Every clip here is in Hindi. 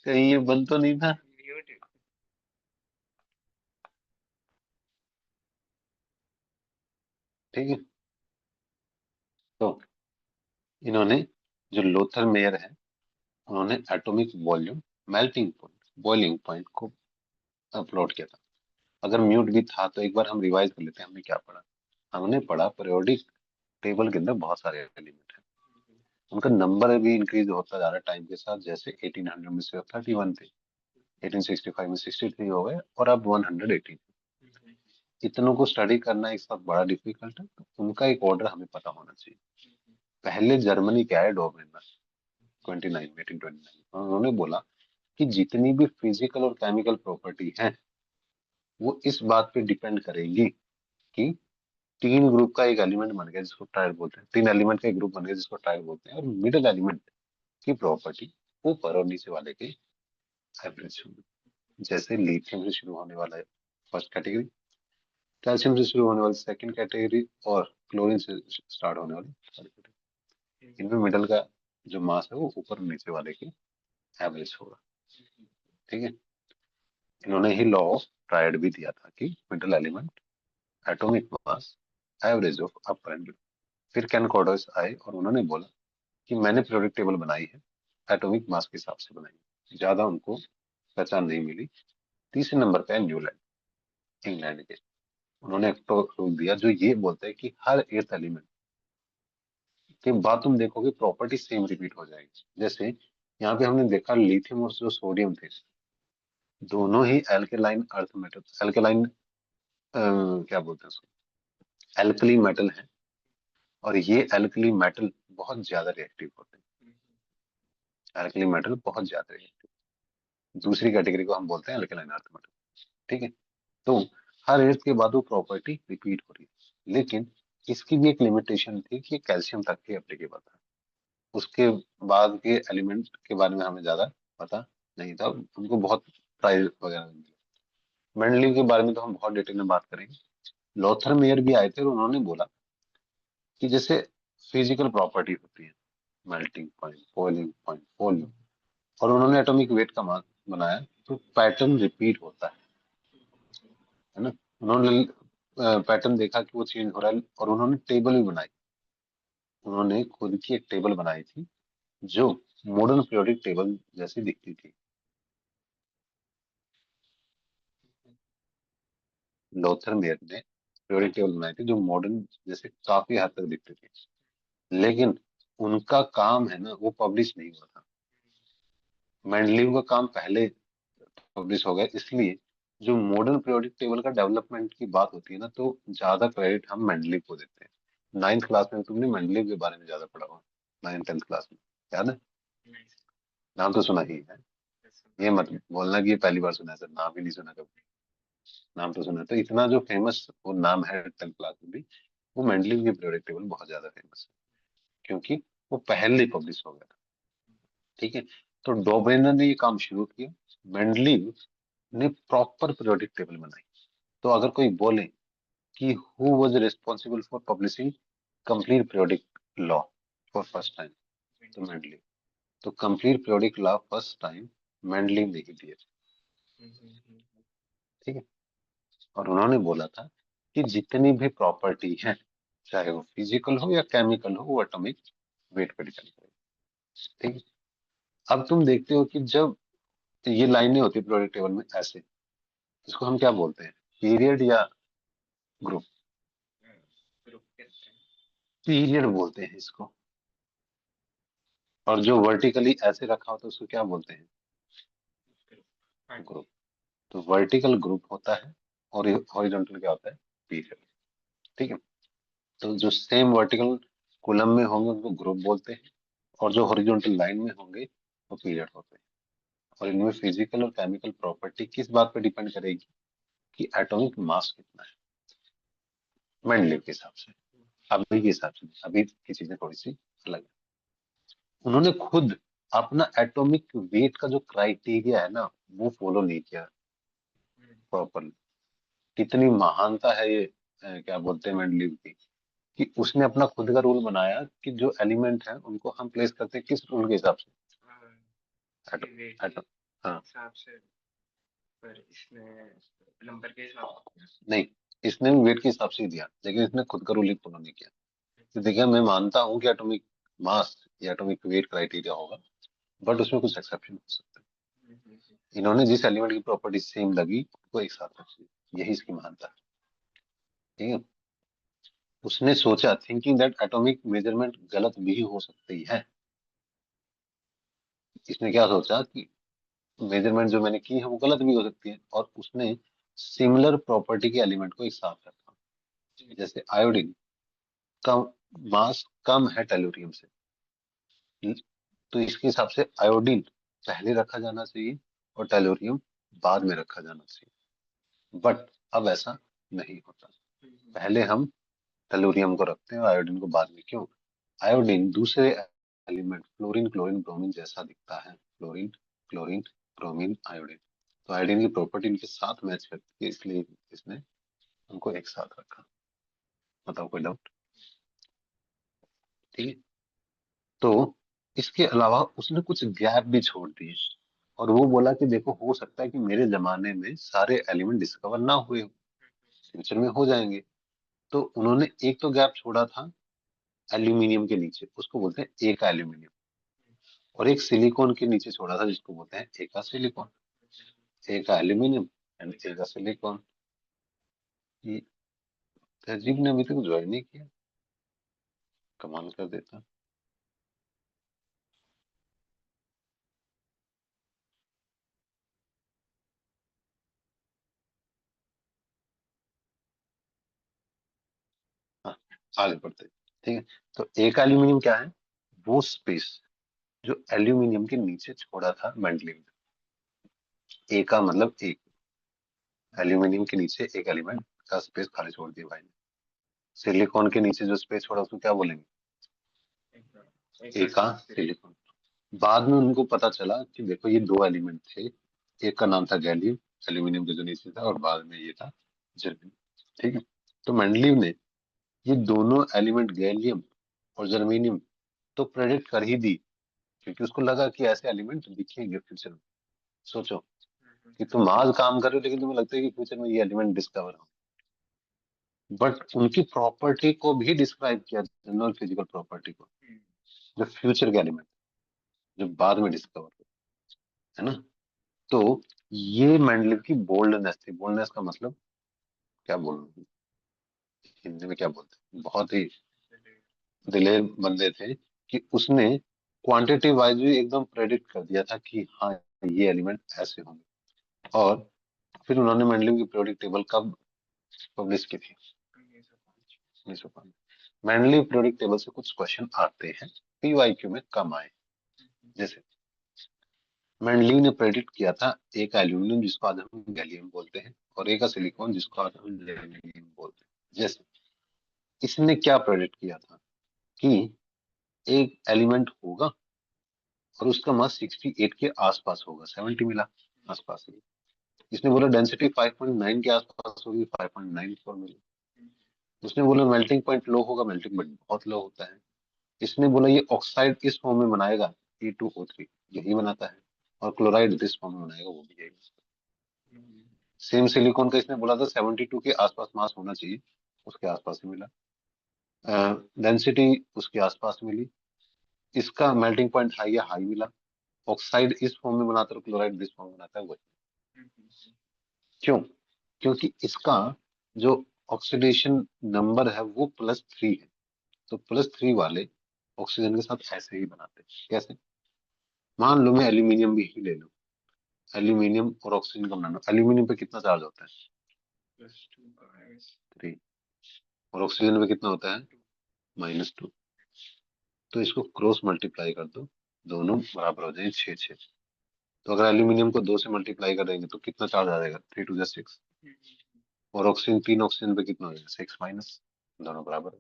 कहीं ये बंद तो नहीं था? ठीक है। तो इन्होंने, जो लोथर मेयर है, उन्होंने atomic volume, melting point, boiling point को अपलोड किया था। अगर म्यूट भी था तो एक बार हम रिवाइज कर लेते हैं, हमने क्या पढ़ा। हमने पढ़ा पीरियोडिक टेबल के अंदर बहुत सारे एलिमेंट हैं, उनका नंबर भी इंक्रीज होता जा रहा है टाइम के साथ। जैसे 1800 में से 31 थे, 1865 में 63 हो गए, और अब 118। इतनों को स्टडी करना एक साथ बड़ा डिफिकल्ट है, तो उनका एक ऑर्डर हमें पता होना चाहिए। पहले जर्मनी के आए डोबेन 29 में 1829, उन्होंने बोला कि जितनी भी फिजिकल और केमिकल प्रॉपर्टी है वो इस बात पे डिपेंड करेगी कि तीन ग्रुप का एक एलिमेंट बन गया जिसको ट्राइड बोलते हैं, तीन एलिमेंट का एक ग्रुप बन गया जिसको ट्राइड बोलते हैं, और मिडिल एलिमेंट की प्रॉपर्टी ऊपर और नीचे वाले के एवरेज होगी। जैसे लिथियम से शुरू होने वाला है फर्स्ट कैटेगरी, कैल्शियम से शुरू होने वाली सेकंड कैटेगरी, और क्लोरीन से स्टार्ट होने वाली थर्ड कैटेगरी। इनमें मिडल का जो मास है वो ऊपर और नीचे वाले के एवरेज होगा। ठीक है। इन्होंने ही लॉ ऑफ ट्रायड भी दिया था कि middle element atomic mass average of up and. फिर कैन कॉर्डोइस आए और उन्होंने बोला कि मैंने पीरियोडिक टेबल बनाई है, एटॉमिक मास के हिसाब से बनाई है, ज्यादा उनको पहचान नहीं मिली। तीसरे नंबर पे है न्यूलैंड, इंग्लैंड के। उन्होंने एक तो रूल दिया जो ये बोलता है कि हर एर्थ एलिमेंट के बाद तुम देखोगे प्रॉपर्टी सेम रिपीट हो जाएगी। जैसे यहाँ पे हमने देखा लिथियम और जो सोडियम थे, दोनों ही एल्केलाइन अर्थ मेटल, एल्केलाइन क्या बोलते हैं उसको, एल्कली मेटल है। और ये एल्कली मेटल बहुत ज्यादा रिएक्टिव होते हैं, एल्कली मेटल बहुत ज्यादा रिएक्टिव। दूसरी कैटेगरी को हम बोलते हैं एल्केलाइन अर्थ मेटल। ठीक है। तो हर एर्थ के बाद वो प्रॉपर्टी रिपीट हो रही है, लेकिन इसकी भी एक लिमिटेशन थी कि कैल्शियम तक ही एप्लीकेबल था। उसके बाद के एलिमेंट के बारे में हमें ज्यादा पता नहीं था, उनको बहुत प्राइज वगैरह नहीं मिला। मेंडलीव के बारे में तो हम बहुत डिटेल में बात करेंगे। लॉथर मेयर भी आए थे और उन्होंने बोला कि जैसे फिजिकल प्रॉपर्टी होती है, melting point, boiling point, volume, और उन्होंने एटॉमिक वेट का मान बनाया, तो पैटर्न रिपीट होता है ना। उन्होंने पैटर्न देखा कि वो चेंज हो रहा है, और उन्होंने टेबल भी बनाई। उन्होंने खुद की एक टेबल बनाई थी जो मॉडर्न पीरियोडिक टेबल जैसी दिखती थी। लोथर मेयर ने पीरियोडिक टेबल बनाई थी जो मॉडर्न जैसे काफी हद तक दिखती थी, लेकिन उनका काम है ना वो पब्लिश नहीं हुआ था। मेंडलीव का काम पहले पब्लिश हो गया, इसलिए जो मॉडर्न पीरियोडिक टेबल का डेवलपमेंट की बात होती है ना, तो ज्यादा क्रेडिट हम मेंडलीव को देते हैं। नाइन्थ क्लास में तुमने मेंडलीव के बारे में ज्यादा पढ़ा होगा, नाइन्थ टेंथ क्लास में, याद है? नाम तो सुना ही है। ये मत बोलना कि ये पहली बार सुना है सर, नाम ही नहीं सुना कभी। नाम तो सुना है। तो इतना जो फेमस वो नाम है टेंथ क्लास में भी, वो मेंडलीव की पीरियोडिक टेबल बहुत ज्यादा फेमस है, क्योंकि वो पहले ही पब्लिश हो गया था। ठीक है। तो डोबरेनर ने ये काम शुरू किया, मेंडलीव ने प्रॉपर पीरियोडिक टेबल बनाई। तो अगर कोई बोले कि who was responsible for publishing complete periodic law for first time, तो मेंडलीव। तो complete periodic law first time Mendeleev ने ही दिया। ठीक है। और उन्होंने बोला था कि जितनी भी प्रॉपर्टी है, चाहे वो फिजिकल हो या केमिकल हो, वो एटॉमिक वेट पर डिपेंड करेगी। ठीक है। अब तुम देखते हो कि जब ये लाइनें होती है पीरियोडिक टेबल में ऐसे, इसको हम क्या बोलते हैं, पीरियड या ग्रुप? पीरियड बोलते हैं इसको। और जो वर्टिकली ऐसे रखा होता है उसको क्या बोलते हैं, ग्रुप। तो वर्टिकल ग्रुप होता है, और हॉरिजॉन्टल क्या होता है, पीरियड। ठीक है। तो जो सेम वर्टिकल कॉलम में होंगे उनको ग्रुप बोलते हैं, और जो हॉरिजॉन्टल लाइन में होंगे वो पीरियड होते हैं। और इनमें फिजिकल और केमिकल प्रॉपर्टी किस बात पर डिपेंड करेगी, कि एटॉमिक मास कितना है, मेंडलीव के हिसाब से। अभी के हिसाब से नहीं, अभी की चीजें थोड़ी सी अलग है। उन्होंने खुद अपना एटॉमिक वेट का जो क्राइटेरिया है ना, वो फॉलो नहीं किया प्रॉपरली। कितनी महानता है ये, क्या बोलते हैं मेंडलीव की, कि उसने अपना खुद का रूल बनाया कि जो एलिमेंट है उनको हम प्लेस करते हैं किस रूल के हिसाब से, एटो, एटो, हाँ हिसाब से, पर इसने नंबर के हिसाब नहीं, इसने भी वेट के हिसाब से ही दिया, लेकिन इसने खुद का रूल फॉलो नहीं किया। तो देखिए, मैं मानता हूँ कि एटॉमिक मास या एटॉमिक वेट क्राइटेरिया होगा, बट उसमें कुछ एक्सेप्शन हो सकते से। हैं। इन्होंने जिस एलिमेंट की प्रॉपर्टी सेम लगी उसको एक साथ रखी, यही इसकी महानता है। ठीक है। उसने सोचा, थिंकिंग दैट एटॉमिक मेजरमेंट गलत भी हो सकती है। इसने क्या सोचा कि मेजरमेंट जो मैंने की है वो गलत भी हो सकती है, और उसने सिमिलर प्रॉपर्टी के एलिमेंट को एक साथ रखा। जैसे आयोडीन का मास कम है टेलुरियम से, तो इसके हिसाब से आयोडीन पहले रखा जाना चाहिए और टेलुरियम बाद में रखा जाना चाहिए। बट अब ऐसा नहीं होता। पहले हम टेलुरियम को रखते हैं और आयोडीन को बाद में। क्यों? आयोडीन दूसरे एलिमेंट फ्लोरीन क्लोरीन ब्रोमीन जैसा दिखता है। फ्लोरीन क्लोरीन ब्रोमीन आयोडीन, तो आयोडीन की प्रॉपर्टी इनके साथ मैच करती है, इसलिए इसने उनको एक साथ रखा। बताओ, कोई डाउट? ठीक है। तो इसके अलावा उसने कुछ गैप भी छोड़ दिए, और वो बोला कि देखो, हो सकता है कि मेरे जमाने में सारे एलिमेंट डिस्कवर ना हुए हो, फ्यूचर में हो जाएंगे। तो उन्होंने एक तो गैप छोड़ा था एल्यूमिनियम के नीचे, उसको बोलते हैं एका एल्यूमिनियम, और एक सिलिकॉन के नीचे छोड़ा था जिसको बोलते हैं एका सिलिकॉन। एका एल्यूमिनियम एंड एका सिलिकॉन। ये तहजीब ने अभी तक ज्वाइन नहीं किया, कमाल कर देता। हाँ, आगे बढ़ते हैं। ठीक है। तो एक एल्यूमिनियम क्या है? वो स्पेस जो एल्यूमिनियम के नीचे छोड़ा था मेंडलीव ने। एका मतलब एक, एल्यूमिनियम के नीचे एक एलिमेंट का स्पेस खाली छोड़ दिया भाई ने। सिलिकॉन के नीचे जो स्पेस छोड़ा उसको क्या बोलेंगे? एका सिलिकॉन। बाद में उनको पता चला कि देखो, ये दो एलिमेंट थे, एक का नाम था गैलियम, एल्यूमिनियम के जो नीचे था, और बाद में ये था जर्मेनियम। ठीक है। तो मेंडलीव ने ये दोनों एलिमेंट गैलियम और जर्मेनियम तो प्रेडिक्ट कर ही दी, क्योंकि उसको लगा कि ऐसे एलिमेंट दिखेंगे फ्यूचर में। सोचो कि तुम आज काम कर रहे हो, लेकिन तुम्हें लगता है कि फ्यूचर में ये एलिमेंट डिस्कवर हो, बट उनकी प्रॉपर्टी को भी डिस्क्राइब किया, जनरल फिजिकल प्रॉपर्टी को, जो फ्यूचर के एलिमेंट जो बाद में डिस्कवर हो, है ना। तो ये मेंडलीव की बोल्डनेस थी। बोल्डनेस का मतलब क्या बोलूं, हिंदी में क्या बोलते हैं, बहुत ही दिलेर बंदे थे कि उसने क्वांटिटी वाइज भी एकदम प्रेडिक्ट कर दिया था कि हाँ, ये एलिमेंट ऐसे होंगे। और फिर उन्होंने मेंडलीव की पीरियोडिक टेबल कब पब्लिश की थी? 1905। मेंडलीव पीरियोडिक टेबल से कुछ क्वेश्चन आते हैं, पीवाईक्यू में कम आए। जैसे मेंडलीव ने प्रेडिक्ट किया था एक एल्यूमिनियम जिसको आज हम गैलियम बोलते हैं, और एक सिलिकॉन जिसको आज हम जर्मेनियम बोलते हैं। जैसे इसने क्या प्रेडिक्ट किया था कि एक एलिमेंट होगा और उसका मास 68 के आसपास होगा, 70 मिला आसपास ही। इसने बोला डेंसिटी 5.9 के आसपास होगी, 5.94 मिली। उसने बोला मेल्टिंग पॉइंट लो होगा, मेल्टिंग पॉइंट बहुत लो होता है। इसने बोला ये ऑक्साइड इस फॉर्म में बनाएगा, E2O3, यही बनाता है, और क्लोराइड इस फॉर्म में बनाएगा, वो भी यही। सेम सिलिकॉन का इसने बोला था 72 के आसपास मास होना चाहिए, उसके आसपास ही मिला। डेंसिटी उसके आसपास मिली। इसका मेल्टिंग पॉइंट हाई या हाई मिला। ऑक्साइड इस फॉर्म में बनाता है, क्लोराइड इस फॉर्म में बनाता है, वही। क्यों? क्योंकि इसका जो ऑक्सीडेशन नंबर है वो +3 है। तो +3 वाले ऑक्सीजन के साथ ऐसे ही बनाते हैं। कैसे? मान लो मैं एल्यूमिनियम भी ही ले लूं, एल्यूमिनियम और ऑक्सीजन का बनाना, एल्यूमिनियम पे कितना चार्ज होता है? 3। और ऑक्सीजन पे कितना होता है? -2। तो इसको क्रॉस मल्टीप्लाई कर दो, दोनों बराबर हो जाएंगे, 6 6। तो अगर एल्यूमिनियम को 2 से मल्टीप्लाई करेंगे तो कितना चार्ज आ जाएगा? 3 2 6। और ऑक्सीजन, 3 ऑक्सीजन पे कितना हो जाएगा? 6 - दोनों बराबर,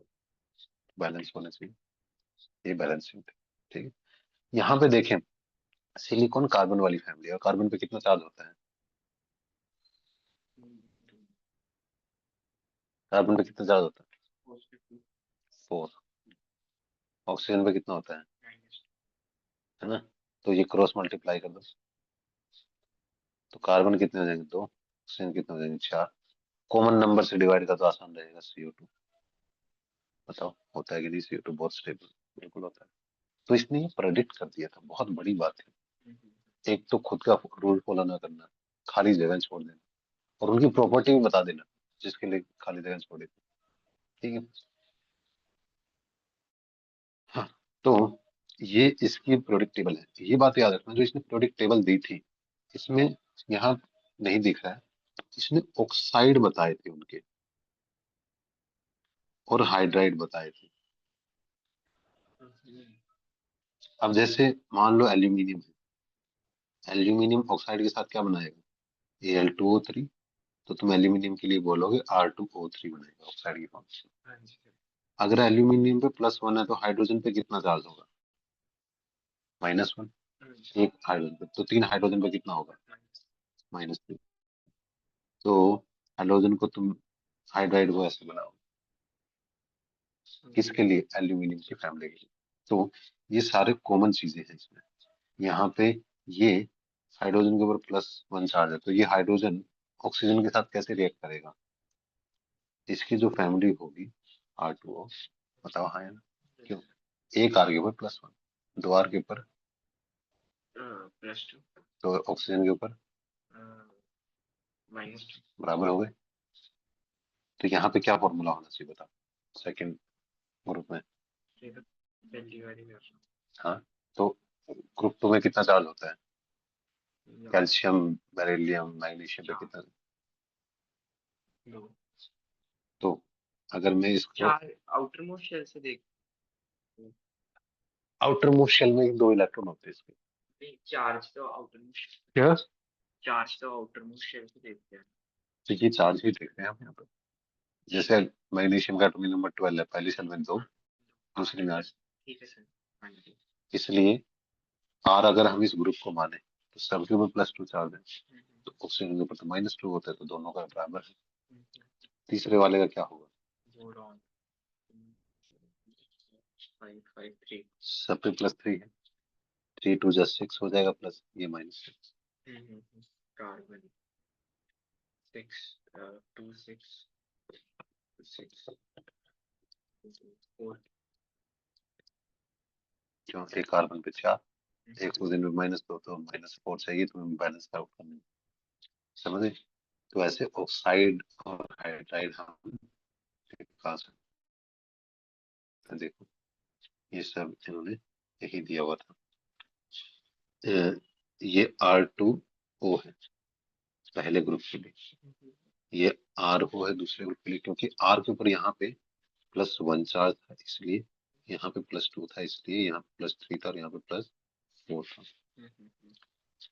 बैलेंस होने चाहिए। ये बैलेंसिंग थे। ठीक है। यहाँ पे देखें, सिलिकॉन कार्बन वाली फैमिली है, और कार्बन पे कितना चार्ज होता है? कार्बन पे कितना चार्ज होता है? 4। ऑक्सीजन पे कितना होता है ना? तो ये क्रॉस मल्टीप्लाई कर दो, तो कार्बन कितने हो जाएंगे 2, ऑक्सीजन कितने हो जाएंगे 4। कॉमन नंबर से डिवाइड का तो आसान रहेगा, CO2। बताओ होता है कि नहीं, CO2 बहुत स्टेबल, बिल्कुल होता है। तो इसने ये प्रेडिक्ट कर दिया था, बहुत बड़ी बात है। एक तो खुद का रूल फॉलो ना करना, खाली जगह छोड़ देना, और उनकी प्रॉपर्टी भी बता देना जिसके लिए खाली जगह छोड़ी थी। ठीक है। हाँ, तो ये इसकी प्रोडिक्ट टेबल है। ये बात याद रखना, जो इसने प्रोडिक्ट टेबल दी थी, इसमें यहाँ नहीं दिख रहा है, इसने ऑक्साइड बताए थे उनके और हाइड्राइड बताए थे। अब जैसे मान लो एल्यूमिनियम है, एल्यूमिनियम ऑक्साइड के साथ क्या बनाएगा, Al2O3। तो तुम एल्यूमिनियम के लिए बोलोगे R2O3 बनेगा ऑक्साइड की फॉर्म से। हाँ जी सर। अगर एल्यूमिनियम पे +1 है तो हाइड्रोजन पे कितना चार्ज होगा, -1। हाँ जी। एक हाइड्रोजन पे तो 3 हाइड्रोजन पे कितना होगा, -3। तो हाइड्रोजन को तुम, हाइड्राइड को ऐसे बनाओ, किसके लिए, एल्यूमिनियम की फैमिली के लिए। तो ये सारे कॉमन चीजें हैं इसमें। यहाँ पे ये हाइड्रोजन के ऊपर +1 चार्ज है, तो ये हाइड्रोजन ऑक्सीजन के साथ कैसे रिएक्ट करेगा, इसकी जो फैमिली होगी R2O, बताओ हाँ या ना। क्यों, एक R के ऊपर +1, 2 R के ऊपर, +2, तो ऑक्सीजन के ऊपर -2। बराबर हो गए। तो यहाँ पे क्या फॉर्मूला होना चाहिए बताओ, सेकंड ग्रुप में। ये तो पहली बार ही कर रहा हाँ, तो ग्रुप 2 में कितना चार्ज होता है, हूँ। कैल्शियम, बेरिलियम, मैग्नीशियम पे चार। कितना। 2। तो अगर मैं इसको, 4 आउटर मोस्ट शेल से देख। आउटर मोस्ट शेल में 2 इलेक्ट्रॉन होते हैं इसके। नहीं, चार्ज तो आउटर मोस्ट, क्या, चार्ज तो आउटर मोस्ट शेल से देखते हैं। तो ये चार्ज ही देख रहे हैं हम यहाँ पे। जैसे मैग्नीशियम का एटॉमिक नंबर 12 है, पहली शेल में 2, दूसरी में 8। ठीक है सर। हाँ जी। इसलिए R अगर हम इस ग्रुप को माने तो सबके ऊपर +2 चार्ज है, तो ऑक्सीजन के ऊपर तो -2 होता है, तो दोनों का बराबर है। तीसरे वाले का क्या होगा, बोरॉन 553। सब पे +3 है, 3 × 2 = 6 हो जाएगा, प्लस ये -6। कार्बन 6 2 6 6 4। क्यों, एक कार्बन पे 4, एक ऑक्सीजन पे -2, तो -4 चाहिए तुम्हें बैलेंस आउट करने, समझे। तो ऐसे ऑक्साइड और हाइड्राइड हम निकाल सकते हैं। देखो ये सब इन्होंने यही दिया हुआ था। ये R2O है पहले ग्रुप के लिए, ये RO है दूसरे ग्रुप के लिए, क्योंकि R के ऊपर यहाँ पे +1 चार्ज था, इसलिए यहाँ पे +2 था, इसलिए यहाँ पे +3 था, और यहाँ पे +4 था।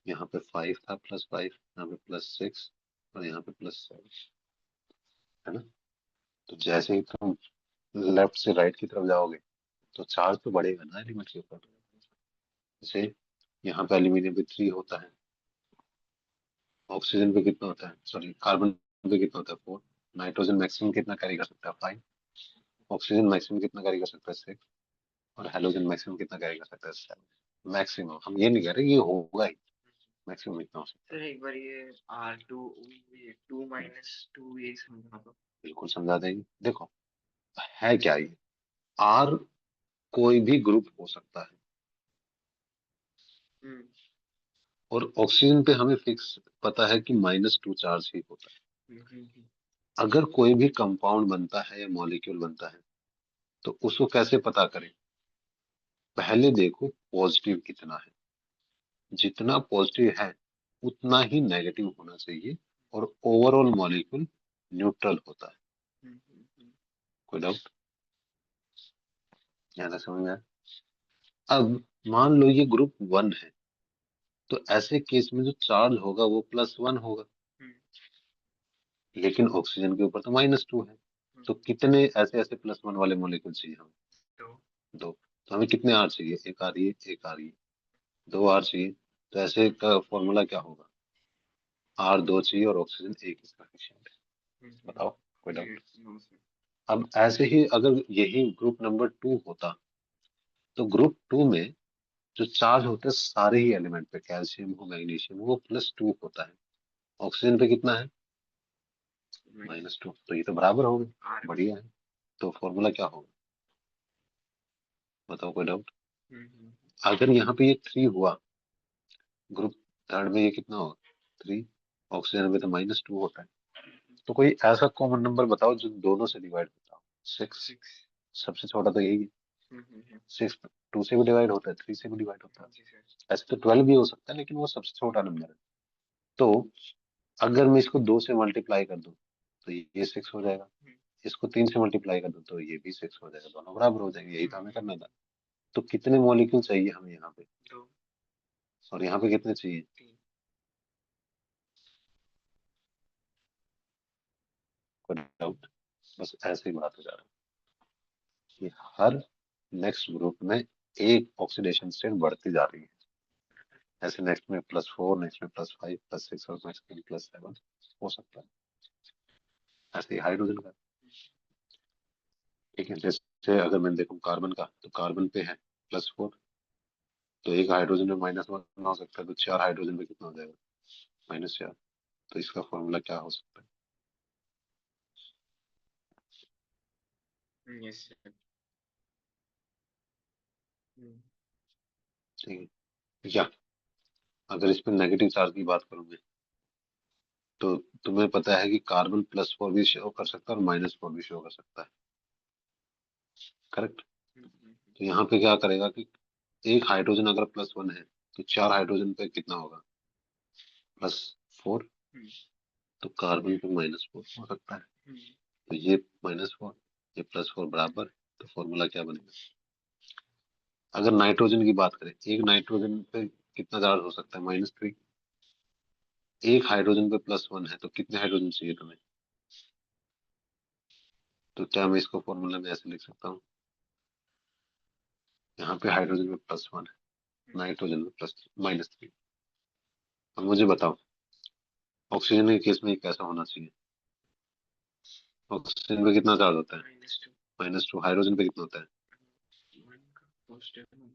यहाँ पे 5 था, +5, यहाँ पे +6, और यहाँ पे +7, है ना। तो जैसे ही तुम लेफ्ट से राइट की तरफ जाओगे तो चार्ज तो बढ़ेगा ना एलिमेंट के ऊपर। जैसे यहाँ पे एल्यूमिनियम पे 3 होता है, ऑक्सीजन पे कितना होता है, सॉरी कार्बन पे कितना होता है 4, नाइट्रोजन मैक्सिमम कितना कैरी कर सकता है 5, ऑक्सीजन मैक्सिमम कितना कैरी कर सकता है 6, और हेलोजन मैक्सिमम कितना कैरी कर सकता है 7। मैक्सिमम, हम ये नहीं कह रहे ये होगा ही, मैक्सिमम इतना हो सकता है। सर एक बार ये R2 ये 2 - 2 ये समझा दो। बिल्कुल समझा देंगे। देखो है क्या ये, आर कोई भी ग्रुप हो सकता है, हम्म और ऑक्सीजन पे हमें फिक्स पता है कि -2 चार्ज ही होता है। अगर कोई भी कंपाउंड बनता है या मॉलिक्यूल बनता है तो उसको कैसे पता करें, पहले देखो पॉजिटिव कितना है, जितना पॉजिटिव है उतना ही नेगेटिव होना चाहिए, और ओवरऑल मॉलिक्यूल न्यूट्रल होता है। कोई डाउट, ज्यादा समझ में आया। अब मान लो ये ग्रुप 1 है, तो ऐसे केस में जो चार्ज होगा वो +1 होगा, लेकिन ऑक्सीजन के ऊपर तो -2 है। तो कितने ऐसे ऐसे +1 वाले मॉलिक्यूल चाहिए हमें, तो 2। तो हमें कितने आर चाहिए, एक आर ये, एक आर ये, 2 R चाहिए। तो ऐसे का फॉर्मूला क्या होगा, R2 चाहिए और ऑक्सीजन 1 इसका एफिशिएंट है। बताओ कोई डाउट। अब ऐसे ही अगर यही ग्रुप नंबर 2 होता, तो ग्रुप 2 में जो चार्ज होते हैं सारे ही एलिमेंट पे, कैल्शियम हो मैग्नीशियम हो, वो +2 होता है। ऑक्सीजन पे कितना है? -2, तो ये तो बराबर हो गए, बढ़िया है। तो फॉर्मूला क्या होगा, बताओ, कोई डाउट? अगर यहाँ पे ये 3 हुआ, ग्रुप थर्ड में ये कितना होगा? 3। ऑक्सीजन में तो -2 होता है। तो कोई ऐसा कॉमन नंबर बताओ जो दोनों से डिवाइड होता हो। 6, सबसे छोटा तो यही है। 6 2 से भी डिवाइड होता है, 3 से भी डिवाइड होता है। ऐसे तो 12 भी हो सकता है, लेकिन वो सबसे छोटा नंबर है। तो अगर मैं इसको 2 से मल्टीप्लाई कर दूं तो ये 6 हो जाएगा। इसको 3 से मल्टीप्लाई कर दूं तो ये भी 6 हो जाएगा, दोनों बराबर हो जाएंगे। यही तो हमें करना था। तो कितने मॉलिक्यूल चाहिए हमें यहाँ पे? 2। और यहाँ पे कितने चाहिए? 3। कोई डाउट? बस ऐसे ही बात हो जा रहा है कि हर नेक्स्ट ग्रुप में एक ऑक्सीडेशन स्टेट बढ़ती जा रही है। ऐसे नेक्स्ट में +4, नेक्स्ट में +5, +6 और नेक्स्ट में +7 हो सकता है। ऐसे ही हाइड्रोजन का, ठीक है। जैसे अगर मैं देखूं कार्बन का, तो कार्बन पे है +4, तो एक हाइड्रोजन में -1 हो सकता है, तो 4 हाइड्रोजन में कितना हो जाएगा? -4। तो इसका फॉर्मूला क्या हो सकता है? Yes sir. ठीक है। या अगर इसमें नेगेटिव चार्ज की बात करूंगे, तो तुम्हें पता है कि कार्बन +4 भी शो कर सकता है और -4 भी शो कर सकता है, करेक्ट? तो यहाँ पे क्या करेगा कि एक हाइड्रोजन अगर +1 है, तो 4 हाइड्रोजन पे कितना होगा? +4। तो कार्बन पे -4 हो सकता है। तो ये -4, ये +4 बराबर। तो फॉर्मूला क्या बनेगा? अगर नाइट्रोजन की बात करें, एक नाइट्रोजन पे कितना चार्ज हो सकता है? -3। एक हाइड्रोजन पे +1 है, तो कितने हाइड्रोजन चाहिए तुम्हें? तो क्या मैं इसको फॉर्मूला में ऐसे लिख सकता हूँ? यहाँ पे हाइड्रोजन में +1 है, नाइट्रोजन में -3। अब मुझे बताओ, ऑक्सीजन के केस में ये कैसा होना चाहिए? ऑक्सीजन पे कितना चार्ज होता है? -2। हाइड्रोजन पे कितना होता है?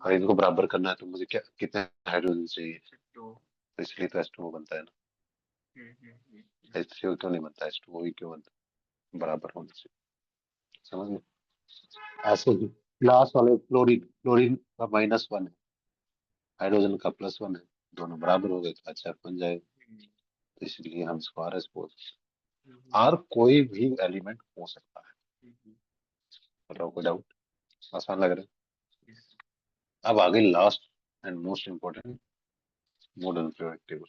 और इनको बराबर करना है, तो मुझे क्या कितने हाइड्रोजन चाहिए? तो इसलिए तो H2O बनता है ना। H3O क्यों नहीं बनता? H2O ही क्यों बनता है? बराबर होना चाहिए, समझ गए? ऐसे ही लास्ट वाले क्लोरीन, क्लोरीन का -1 है, हाइड्रोजन का +1 है, दोनों बराबर हो गए तो HF बन जाएगा। तो इसलिए हम इसको RS बोलते हैं। आर कोई भी एलिमेंट हो सकता है। बताओ, कोई डाउट? आसान लग रहा है? अब आगे last and most important, modern periodic table,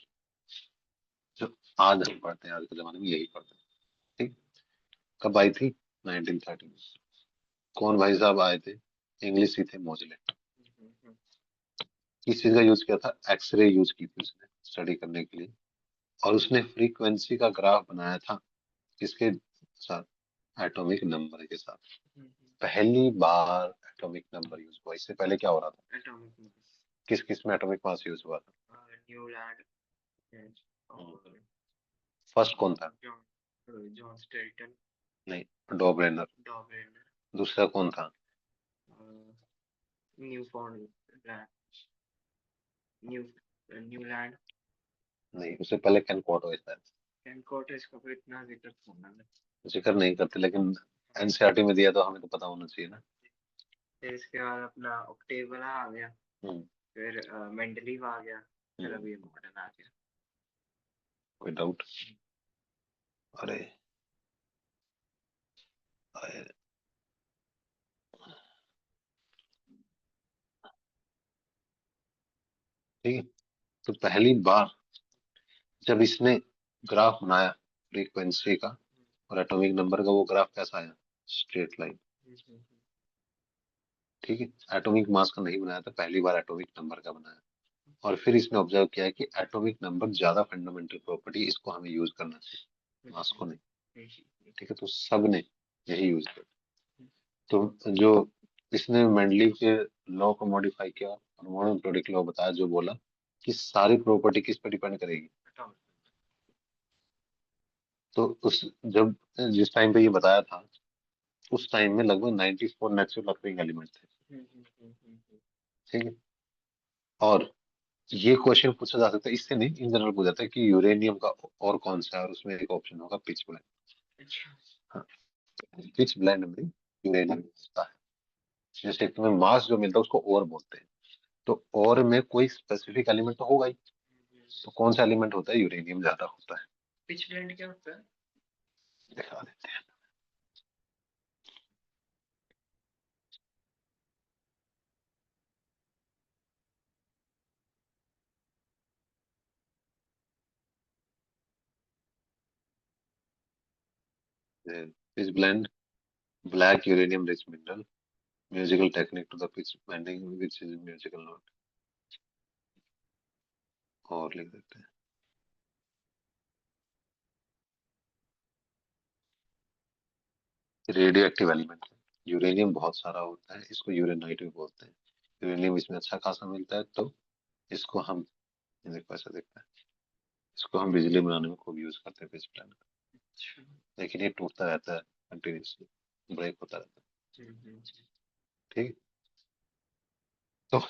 जो आज हम पढ़ते हैं, आज के जमाने में यही पढ़ते हैं। ठीक। कब आई थी? 1930 में। कौन भाई साहब आए थे? इंग्लिश ही थे, मोजले। किस चीज का यूज किया था? एक्सरे यूज की थी उसने स्टडी करने के लिए। और उसने फ्रीक्वेंसी का ग्राफ बनाया था, किसके साथ? एटॉमिक नंबर के साथ। पहली बार एटॉमिक नंबर यूज हुआ। इससे पहले क्या हो रहा था? एटॉमिक, किस किस में एटॉमिक मास यूज हुआ था? न्यूलैंड। फर्स्ट कौन था? John Stelton. नहीं, डॉबरेनर। दूसरा कौन था? न्यूफाउंडलैंड। New Newland. नहीं, उससे पहले कैनकोट था। कैनकोट इसका फिर इतना जिक्र नहीं करते, लेकिन एनसीईआरटी में दिया तो हमें तो पता होना चाहिए ना। फिर इसके बाद अपना ऑक्टेव वाला आ गया। फिर मेंडलीव आ गया। फिर अभी मॉडर्न आ गया। कोई डाउट? अरे अरे, ठीक है। तो पहली बार जब इसने ग्राफ बनाया फ्रीक्वेंसी का और एटॉमिक नंबर का, वो ग्राफ कैसा आया? Straight line. ठीक है। एटॉमिक मास का नहीं बनाया था, पहली बार एटॉमिक नंबर का बनाया। और फिर इसने ऑब्जर्व किया है कि एटॉमिक नंबर ज्यादा फंडामेंटल प्रॉपर्टी, इसको हमें यूज करना चाहिए, मास को नहीं। ठीक है। तो सब ने यही यूज किया। तो जो इसने मेंडलीव के लॉ को मॉडिफाई किया और मॉडर्न पीरियोडिक लॉ बताया, जो बोला कि सारी प्रॉपर्टी किस पर डिपेंड करेगी? तो उस जब जिस टाइम पे ये बताया था, उस टाइम में लगभग 94 नेचुरल अकरिंग एलिमेंट थे। ठीक है। और ये क्वेश्चन पूछा जा सकता है, इससे नहीं, इन जनरल पूछा जाता है कि यूरेनियम का और कौन सा है, और उसमें एक ऑप्शन होगा पिच ब्लेंड। अच्छा। हाँ, पिच ब्लेंड में यूरेनियम होता है। जैसे तुम्हें मास जो मिलता है उसको और बोलते हैं, तो और में कोई स्पेसिफिक एलिमेंट तो होगा ही, तो कौन सा एलिमेंट होता है, यूरेनियम ज्यादा होता है। पिच ब्लेंड क्या होता है? दिखा देते हैं। Pitch blend, black uranium rich mineral, musical technique to the pitch bending which is musical note, और लिख देते हैं। रेडियो एक्टिव एलिमेंट, यूरेनियम बहुत सारा होता है, इसको यूरेनाइट भी बोलते हैं। यूरेनियम इसमें अच्छा खासा मिलता है, तो इसको हम, ये देखो ऐसा दिखता है, इसको हम बिजली बनाने में खूब यूज करते हैं पिच प्लांट का। अच्छा। लेकिन ये टूटता रहता है कंटिन्यूसली, ब्रेक होता रहता है। ठीक है? तो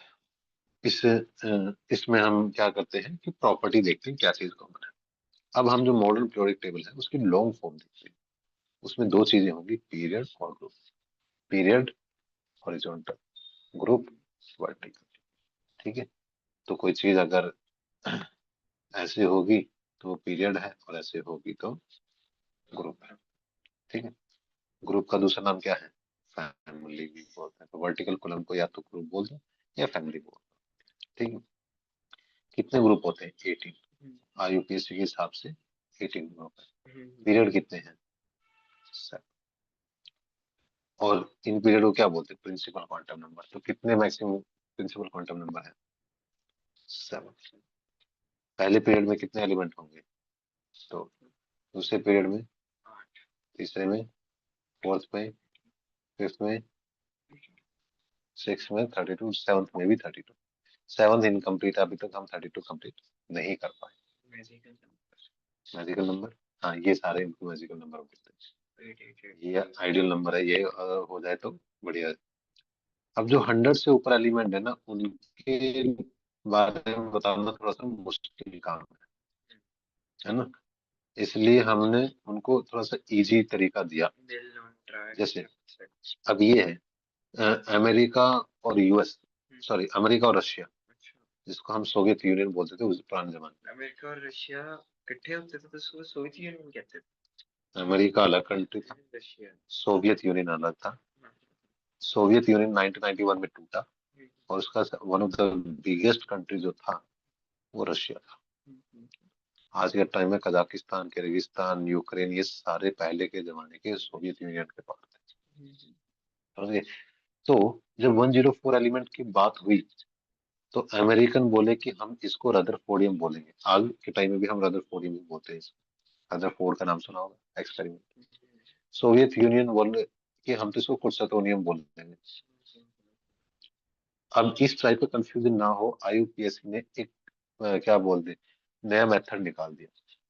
इसमें हम क्या करते हैं कि प्रॉपर्टी देखते हैं क्या चीज कॉमन है। अब हम जो मॉडर्न पीरियोडिक टेबल है उसकी लॉन्ग फॉर्म देखते हैं। उसमें दो चीजें होंगी, पीरियड और group. Period horizontal, group vertical. ठीक है? तो कोई चीज अगर ऐसे होगी तो पीरियड है, और ऐसे होगी तो ग्रुप है। ठीक है? ग्रुप का दूसरा नाम क्या है, फैमिली भी बोलते हैं। तो वर्टिकल कॉलम को या तो ग्रुप बोल दो या फैमिली बोल दो। ठीक है? कितने ग्रुप होते हैं, 18। आईयूपीएससी के हिसाब से 18 ग्रुप है। पीरियड कितने हैं, 7। और इन पीरियड को क्या बोलते हैं, प्रिंसिपल क्वांटम नंबर। तो कितने मैक्सिमम प्रिंसिपल क्वांटम नंबर है, 7। पहले पीरियड में कितने एलिमेंट होंगे, तो दूसरे पीरियड में 8, तीसरे में, फोर्थ में, फिफ्थ में, सिक्स में 32, सेवंथ में भी 32। सेवंथ इनकम्प्लीट, अभी तक हम 32 कंप्लीट नहीं कर पाए। मैजिकल नंबर, हाँ ये सारे इनको मैजिकल नंबर बोलते हैं। ये आइडियल नंबर है, ये अगर हो जाए तो बढ़िया है। अब जो 100 से ऊपर एलिमेंट है ना, उनके बारे में बताना थोड़ा सा मुश्किल काम है ना, इसलिए हमने उनको थोड़ा सा इजी तरीका दिया। जैसे अब ये है अमेरिका और यूएस, सॉरी अमेरिका और रशिया, जिसको हम सोवियत यूनियन बोलते थे उस पुराने जमाने में। अमेरिका और रशिया इकट्ठे होते थे तो उसको सोवियत यूनियन कहते थे। अमेरिका अलग कंट्री था, रशिया सोवियत यूनियन अलग था। सोवियत यूनियन 1991 में टूटा, और उसका one of the biggest country जो था वो रशिया था। आज के टाइम में कजाकिस्तान, किर्गिस्तान, यूक्रेन, ये सारे पहले के जमाने के सोवियत यूनियन के पार्ट थे। समझे? तो जब 104 एलिमेंट की बात हुई, तो अमेरिकन बोले कि हम इसको रदरफोर्डियम बोलेंगे। आज के टाइम में भी हम रदरफोर्डियम ही बोलते हैं इसको। रदरफोर्ड का नाम सुना होगा, एक्सपेरिमेंट। सोवियत यूनियन बोले कि हम तो इसको कुर्सेटोनियम बोल देंगे। अब इस टाइप का कंफ्यूजन ना हो, आईयूपीएससी ने एक क्या बोल दे, नया मेथड निकाल दिया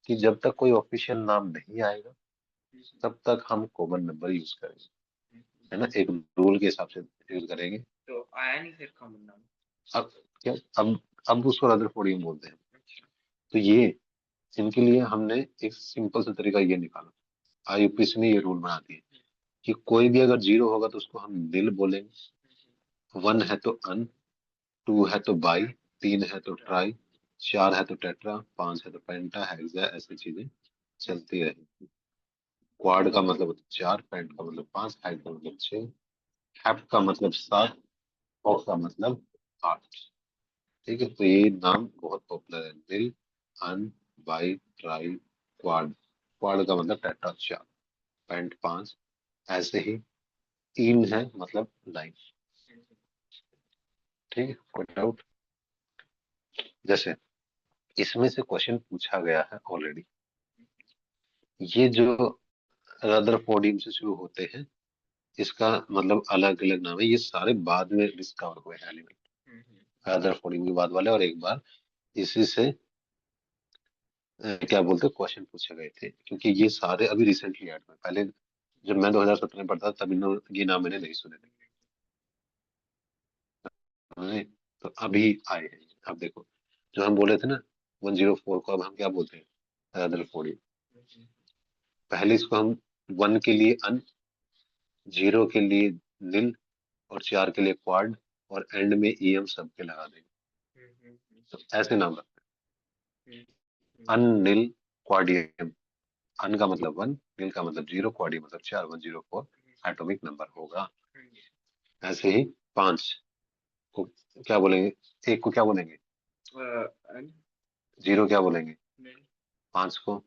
कि जब तक कोई ऑफिशियल नाम नहीं आएगा तब तक हम कॉमन नंबर यूज करेंगे, है ना, एक रूल के हिसाब से यूज करेंगे। तो आया नहीं फिर कॉमन नाम, अब क्या, अब उसको रदरफोर्डियम बोलते हैं। तो ये इनके लिए हमने एक सिंपल सा तरीका ये निकाला, आईयूपीएससी ने ये रूल बना दिया कि कोई भी अगर जीरो होगा तो उसको हम निल बोलेंगे, 1 है तो अन, 2 है तो बाई, 3 है तो ट्राई, 4 है तो टेट्रा, 5 है तो पेंटा, हेक्सा, ऐसी चीजें चलती रहेगी। क्वाड का मतलब 4, पेंट का मतलब 5, हेक्स का मतलब 6, हैप का मतलब 7, ऑफ का मतलब 8। ठीक है? तो ये नाम बहुत पॉपुलर है, निल, अन, बाई, ट्राई, क्वाड। क्वाड का मतलब टेट्रा 4, पेंट 5, ऐसे ही। तीन है मतलब लाइन। ठीक है? कोई डाउट? जैसे इसमें से क्वेश्चन पूछा गया है ऑलरेडी, ये जो रदरफोर्डियम से शुरू होते हैं, इसका मतलब अलग अलग नाम है, ये सारे बाद में डिस्कवर हुए हैं एलिमेंट, रदरफोर्डियम के बाद वाले। और एक बार इसी से क्या बोलते हैं क्वेश्चन पूछे गए थे, क्योंकि ये सारे अभी रिसेंटली ऐड हुए। पहले जब मैं 2017 में पढ़ता था तब ये नाम मैंने नहीं सुने थे। समझे? तो अभी आए हैं। अब देखो, जो हम बोले थे ना 104 को अब हम क्या बोलते हैं, रदरफोर्ड। पहले इसको हम 1 के लिए अन, 0 के लिए नील, और 4 के लिए क्वाड, और एंड में ईएम सब के लगा देंगे। तो ऐसे नाम रखते हैं, अन नील क्वाडियम। अन का मतलब 1, नील का मतलब 0, क्वाडी मतलब 4, 104 एटॉमिक नंबर होगा। ऐसे ही 5 को क्या बोलेंगे, 1 को क्या बोलेंगे, 0 क्या बोलेंगे, 5 को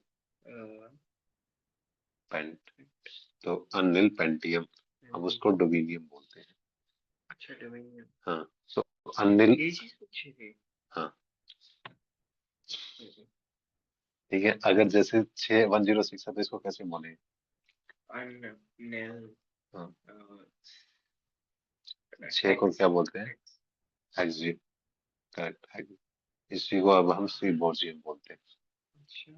पेंट, तो अनिल पेंटियम। अब उसको डोमिनियम बोलते हैं। अच्छा, डोमिनियम। हाँ, तो अनिल, ये चीज पूछी थी। हाँ ठीक है। अगर जैसे 6106 है तो इसको कैसे बोलेंगे, अनिल। हाँ 6 को क्या बोलते हैं, हेक्सी, करेक्ट। इसी को अब हम सिम्बोजियम बोलते हैं। अच्छा।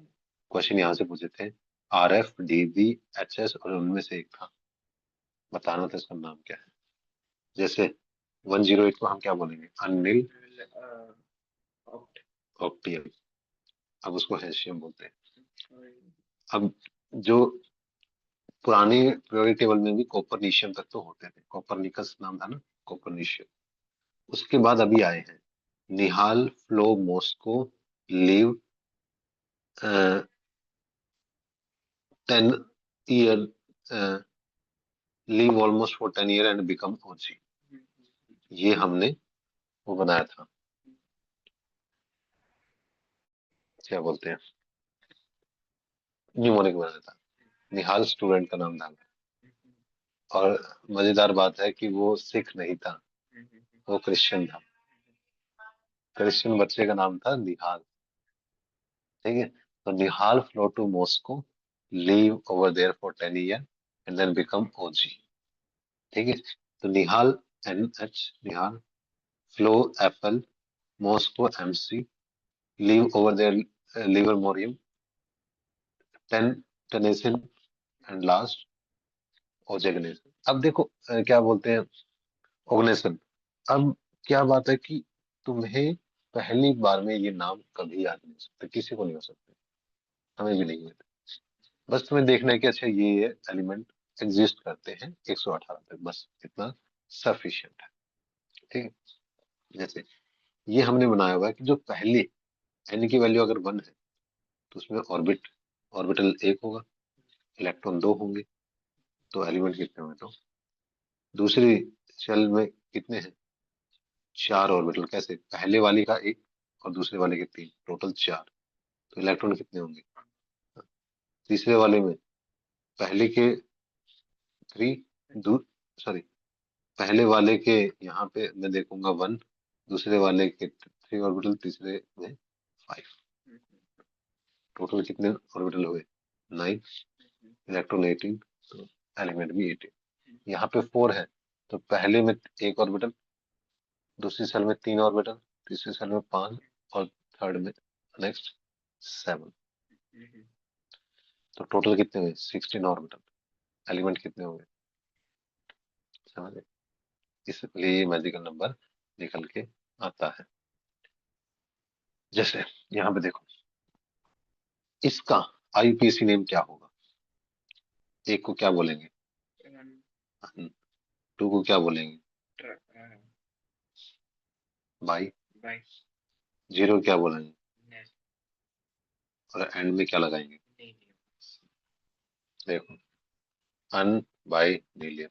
क्वेश्चन यहाँ से पूछे थे, RF, DB, HS, और उनमें से एक था, बताना था इसका नाम क्या है। जैसे 108 को हम क्या बोलेंगे, अनिल ऑक्टियम। अब उसको हेशियम बोलते हैं। अब जो पुरानी पीरियोडिक टेबल में भी कोपरनिशियम तक तो होते थे, कोपरनिकस नाम था ना, कोपरनिशियम। उसके बाद अभी आए हैं Nihal, flew, Moscow, live, 10 year, live almost for 10 year and become OG. ये हमने वो बनाया था, क्या बोलते हैं, न्यूमोनिक बनाया था। निहाल स्टूडेंट का नाम था, और मजेदार बात है कि वो सिख नहीं था, वो क्रिश्चियन था। क्रिश्चियन बच्चे का नाम था निहाल। ठीक है, तो Nihal flew to Moscow, live over there for 10 year and then become OG. ठीक है, तो Nihal NH, Nihal, flew FL, Moscow MC, live over there livermorium, tennessine, and last oganesson. अब देखो क्या बोलते हैं, ओगनेसन। अब क्या बात है कि तुम्हें पहली बार में ये नाम कभी याद नहीं हो सकते, किसी को नहीं हो सकते, हमें भी नहीं हुए थे। बस तुम्हें देखना है कि अच्छा ये एलिमेंट एग्जिस्ट करते हैं 118 तक, बस इतना सफिशिएंट है। ठीक है, जैसे ये हमने बनाया हुआ है कि जो पहले n की वैल्यू अगर 1 है तो उसमें ऑर्बिटल 1 होगा, इलेक्ट्रॉन 2 होंगे, तो एलिमेंट कितने होंगे, तो दूसरी शेल में कितने हैं, 4 ऑर्बिटल। कैसे, पहले वाली का 1 और दूसरे वाले के 3, टोटल 4, तो इलेक्ट्रॉन कितने होंगे। तीसरे वाले में पहले के 3, सॉरी, पहले वाले के यहाँ पे मैं देखूंगा 1, दूसरे वाले के 3 ऑर्बिटल, तीसरे में 5, टोटल कितने ऑर्बिटल हुए, 9, इलेक्ट्रॉन 18, तो एलिमेंट भी 18। यहाँ पे 4 है, तो पहले में 1 ऑर्बिटल, दूसरी सेल में 3 ऑर्बिटल, तीसरी सेल में 5, और थर्ड में नेक्स्ट 7, तो टोटल कितने हुए, 16 ऑर्बिटल। एलिमेंट कितने हुए, समझे, इसलिए ये मैजिकल नंबर निकल के आता है। जैसे यहाँ पे देखो, इसका IUPAC नेम क्या होगा, 1 को क्या बोलेंगे, 2 को क्या बोलेंगे, बाई, 0 क्या बोलेंगे, और एंड में क्या लगाएंगे, देखो, अन बाई नीलियम।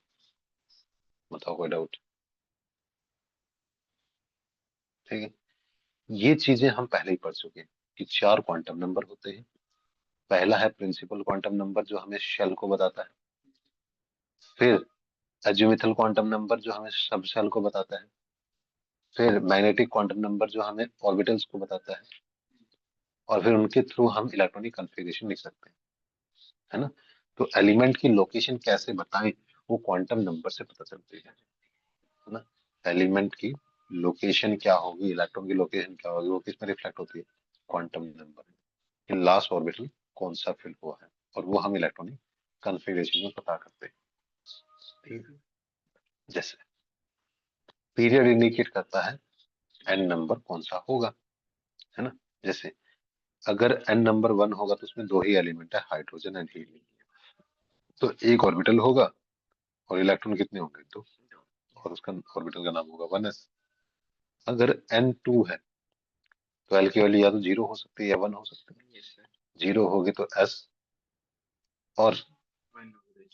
बताओ कोई डाउट, ठीक है। ये चीजें हम पहले ही पढ़ चुके हैं कि 4 क्वांटम नंबर होते हैं। पहला है प्रिंसिपल क्वांटम नंबर जो हमें शेल को बताता है, फिर अजीमुथल क्वांटम नंबर जो हमें सब शेल को बताता है, फिर मैग्नेटिक क्वांटम नंबर जो हमें ऑर्बिटल्स को बताता है, और फिर उनके थ्रू हम इलेक्ट्रॉनिक कॉन्फ़िगरेशन लिख सकते हैं, है ना। तो एलिमेंट की लोकेशन कैसे बताएं, वो क्वांटम नंबर से पता चलती है ना। एलिमेंट की लोकेशन क्या होगी, इलेक्ट्रॉन की लोकेशन क्या होगी, वो किस में रिफ्लेक्ट होती है, क्वांटम नंबर कि लास्ट ऑर्बिटल कौन सा फिल हुआ है, और वो हम इलेक्ट्रॉनिक कॉन्फ़िगरेशन में पता करते हैं। ठीक है? जैसे पीरियड इंडिकेट करता है एन नंबर कौन सा होगा, है ना। जैसे अगर n नंबर 1 होगा तो उसमें दो ही एलिमेंट है, हाइड्रोजन एंड हीलियम, तो एक ऑर्बिटल होगा और इलेक्ट्रॉन कितने होंगे, दो, और उसका ऑर्बिटल का नाम होगा 1s। अगर n2 है तो l की वैल्यू या तो 0 हो सकती है या 1 हो सकती है। Yes sir. 0 होगी तो s, और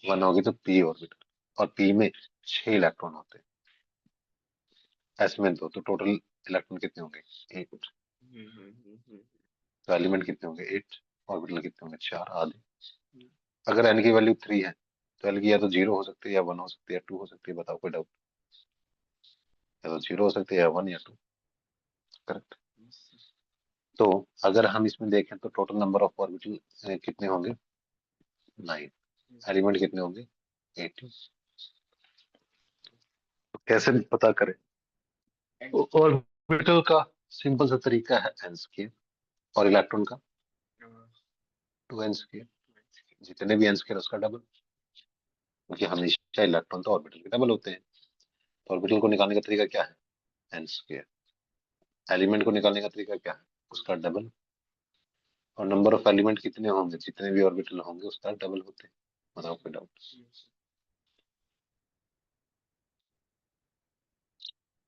1 होगी तो p ऑर्बिटल, और p में 6 इलेक्ट्रॉन होते हैं, s में दो, तो टोटल इलेक्ट्रॉन कितने होंगे, 8। तो एलिमेंट कितने होंगे, 8, ऑर्बिटल कितने होंगे, 4, आधे। अगर n की वैल्यू 3 है तो l की या तो 0 हो सकती है या 1 हो सकती है या 2 हो सकती है, बताओ कोई डाउट। या तो 0 हो सकती है या 1 या 2, करेक्ट। तो अगर हम इसमें देखें तो टोटल नंबर ऑफ ऑर्बिटल कितने होंगे, 9। एलिमेंट कितने होंगे, 8। तो कैसे पता करें, ऑर्बिटल का सिंपल सा तरीका है n स्क्वायर, और इलेक्ट्रॉन का 2n स्क्वायर, जितने भी n स्क्वायर उसका डबल, क्योंकि हमेशा इलेक्ट्रॉन तो ऑर्बिटल के डबल होते हैं। तो ऑर्बिटल को निकालने का तरीका क्या है, n स्क्वायर। एलिमेंट को निकालने का तरीका क्या है, उसका डबल, और नंबर ऑफ एलिमेंट कितने होंगे, जितने भी ऑर्बिटल होंगे उसका डबल होते हैं, बताओ कोई डाउट।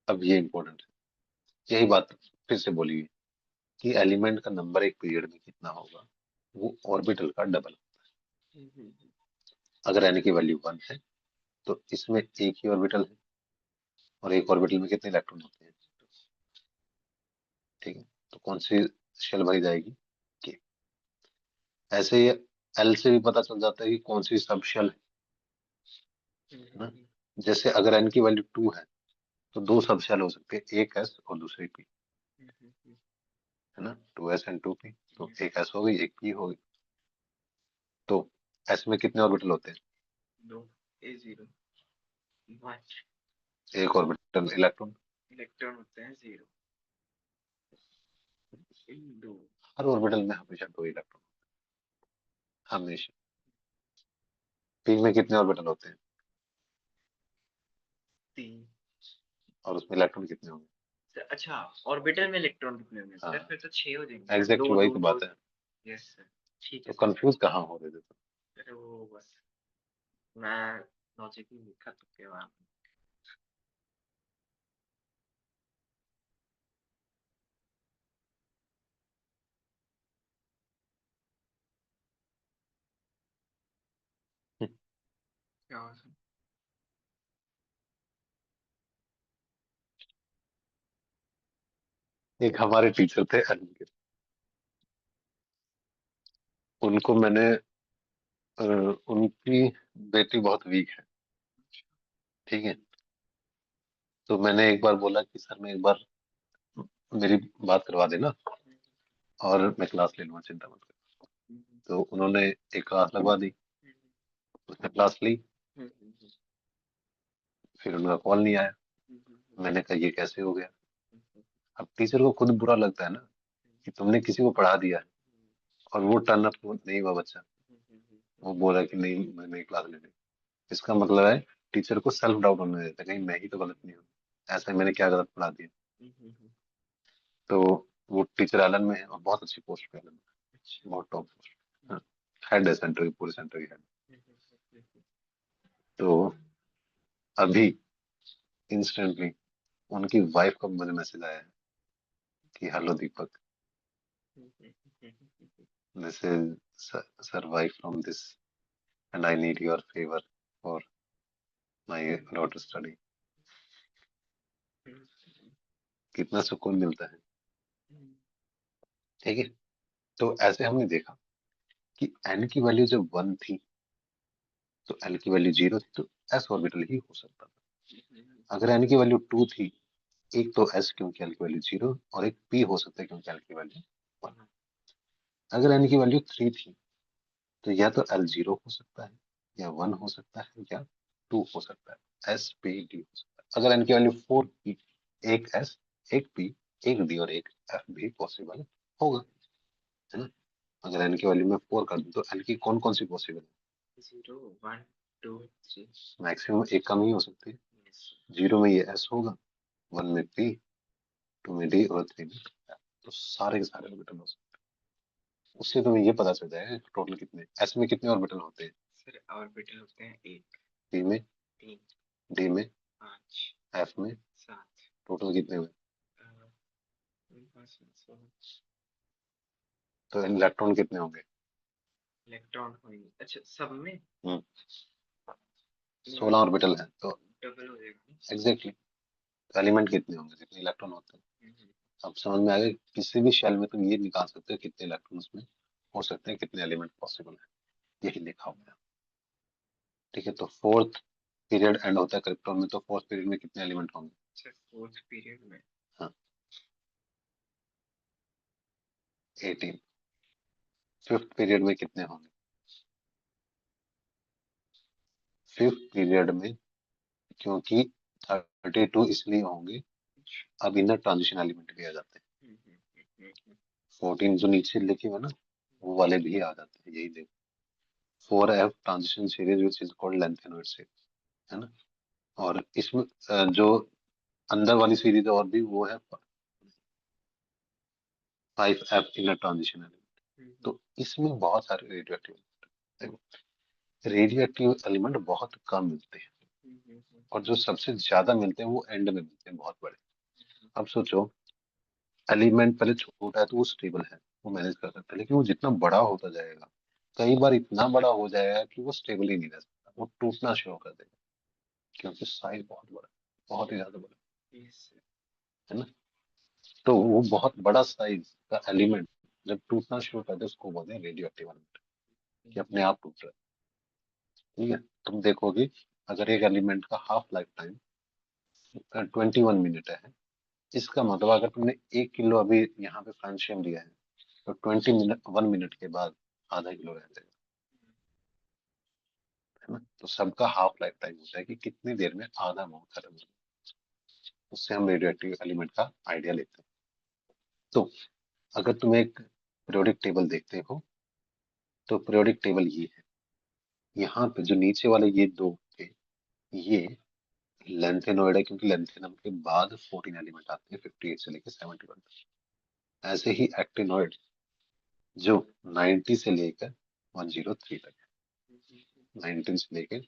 अब ये इंपॉर्टेंट है, यही बात फिर से बोली है कि एलिमेंट का नंबर एक पीरियड में कितना होगा, वो ऑर्बिटल का डबल। अगर n की वैल्यू 1 है तो इसमें एक ही ऑर्बिटल है, और एक ऑर्बिटल में कितने इलेक्ट्रॉन होते हैं, ठीक है। तो कौन सी शेल भरी जाएगी, के। ऐसे ही एल से भी पता चल जाता है कि कौन सी सब शेल है ना। जैसे अगर n की वैल्यू 2 है तो दो सब शेल हो सकते हैं, एक s और दूसरी p, है ना, 2s एंड 2p। तो एक s हो गई, एक p हो गई। तो s में कितने ऑर्बिटल होते हैं, दो, A0 एक ऑर्बिटल इलेक्ट्रॉन, इलेक्ट्रॉन होते हैं 0 दो। हर ऑर्बिटल में हमेशा दो इलेक्ट्रॉन, हमेशा। p में कितने ऑर्बिटल होते हैं, 3। और उसमें इलेक्ट्रॉन कितने होंगे, अच्छा, ऑर्बिटल में इलेक्ट्रॉन कितने होंगे सर, हाँ फिर तो 6 हो जाएंगे, एग्जैक्टली दो वही दो तो दो। बात है। यस सर, ठीक है तो सर। कंफ्यूज कहाँ हो रहे थे तुम। अरे वो बस मैं लॉजिक ही लिखा तुक्के वहां। क्या हुआ सर? एक हमारे टीचर थे अनिल के, उनको मैंने उनकी बेटी बहुत वीक है, ठीक है। तो मैंने एक बार बोला कि सर मैं एक बार मेरी बात करवा देना और मैं क्लास ले लूंगा, चिंता मत कर। तो उन्होंने एक क्लास लगवा दी, उसने क्लास ली, फिर उनका कॉल नहीं आया। मैंने कहा ये कैसे हो गया। अब टीचर को खुद बुरा लगता है ना कि तुमने किसी को पढ़ा दिया है और वो टर्न अप नहीं हुआ बच्चा, वो बोला कि नहीं मैं नहीं क्लास ले ली। इसका मतलब है टीचर को सेल्फ डाउट होने देता है, कहीं मैं ही तो गलत नहीं हूँ, ऐसा मैंने क्या गलत पढ़ा दिया। तो वो टीचर एलन में है और बहुत अच्छी पोस्ट पे एलन में, बहुत टॉप पोस्ट, हेड है सेंटर की, पूरे सेंटर की हेड। तो अभी इंस्टेंटली उनकी वाइफ का मुझे मैसेज आया है कि hello Deepak, this is survive from this and I need your favour for my daughter study. कितना सुकून मिलता है, ठीक है। तो ऐसे हमने देखा कि एन की वैल्यू जब 1 थी तो एल की वैल्यू 0 थी, तो एस ऑर्बिटल ही हो सकता था। अगर एन की वैल्यू 2 थी, एक तो एस क्योंकि एल की वैल्यू 0, और एक पी हो सकता है क्योंकि एल की वैल्यू 1। अगर एन की वैल्यू 3 थी तो या तो एल 0 हो सकता है, या 1 हो सकता है, या 2 हो सकता है, एस पी डी हो सकता है। अगर एन की वैल्यू 4 थी, एक एस, एक पी, एक डी और एक एफ भी पॉसिबल होगा, है ना। अगर एन की वैल्यू में 4 कर दूं तो एल की कौन कौन सी पॉसिबल है, 0 1 2 3। मैक्सिमम एक कम ही हो सकती है। 0 में ये एस होगा, 1 में पी, 2 में डी और 3 में। तो सारे के सारे ऑर्बिटल हो सकते हैं। उससे तुम्हें ये पता चल जाएगा टोटल कितने, एस में कितने ऑर्बिटल होते हैं। सर ऑर्बिटल होते हैं 1, पी में, 3, डी में, 5, एफ में, 7, टोटल कितने हुए। 5, 7, तो इलेक्ट्रॉन कितने होंगे। इलेक्ट्रॉन होंगे, अच्छा सब में 16 ऑर्बिटल है तो डबल हो जाएगा। एग्जैक्टली। एलिमेंट कितने होंगे जितने इलेक्ट्रॉन होते हैं। अब समझ में आ गया, किसी भी शेल में तुम ये निकाल सकते हो कितने इलेक्ट्रॉन उसमें हो सकते हैं, कितने एलिमेंट पॉसिबल है, यही लिखा हुआ है। ठीक है, तो फोर्थ पीरियड एंड होता है क्रिप्टॉन में, तो फोर्थ पीरियड में कितने एलिमेंट होंगे। अच्छा फोर्थ पीरियड में हाँ 18। फिफ्थ पीरियड में कितने होंगे। फिफ्थ पीरियड में क्योंकि 32 इसलिए होंगे, अब इनर ट्रांजिशन एलिमेंट भी आ जाते हैं। 14 जो नीचे लिखे हुए ना वो वाले भी आ जाते हैं, यही देखो 4f transition series which is called lanthanoid series, है ना। और इसमें जो अंदर वाली सीरीज और भी वो है 5f इनर ट्रांजिशन एलिमेंट। तो इसमें बहुत सारे radio active, radio active element बहुत कम मिलते हैं, और जो सबसे ज्यादा मिलते हैं वो एंड में मिलते हैं, बहुत बड़े। अब सोचो एलिमेंट पहले छोटा है तो वो स्टेबल है, वो मैनेज कर सकता है, लेकिन वो जितना बड़ा होता जाएगा कई बार इतना बड़ा हो जाएगा कि वो स्टेबल ही नहीं रह सकता, वो टूटना शुरू कर देगा, क्योंकि साइज बहुत बड़ा है, बहुत ही ज्यादा बड़ा है ना। तो वो बहुत बड़ा साइज का एलिमेंट जब टूटना शुरू कर दे उसको बोलते हैं रेडियो एक्टिव एलिमेंट, कि अपने आप टूट रहा है। ठीक है, तुम देखोगे अगर एक एलिमेंट का हाफ लाइफ टाइम 21 मिनट है, इसका मतलब अगर तुमने 1 किलो अभी यहाँ पे फ्रांशियम लिया है तो 1 मिनट के बाद आधा किलो रह जाएगा, है ना। तो सबका हाफ लाइफ टाइम होता है कि कितनी देर में आधा मोल खत्म हो जाए। उससे हम रेडियो एक्टिव एलिमेंट का आइडिया लेते हैं। तो अगर तुम एक पीरियोडिक टेबल देखते हो तो पीरियोडिक टेबल ये है, यहाँ पे जो नीचे वाले ये दो थे ये लेंथेनॉइड है, क्योंकि लेंथेनम के बाद 14 एलिमेंट आते हैं 58 से लेकर 71 तक। ऐसे ही एक्टिनॉइड जो 90 से लेकर 103 तक है, 19 से लेकर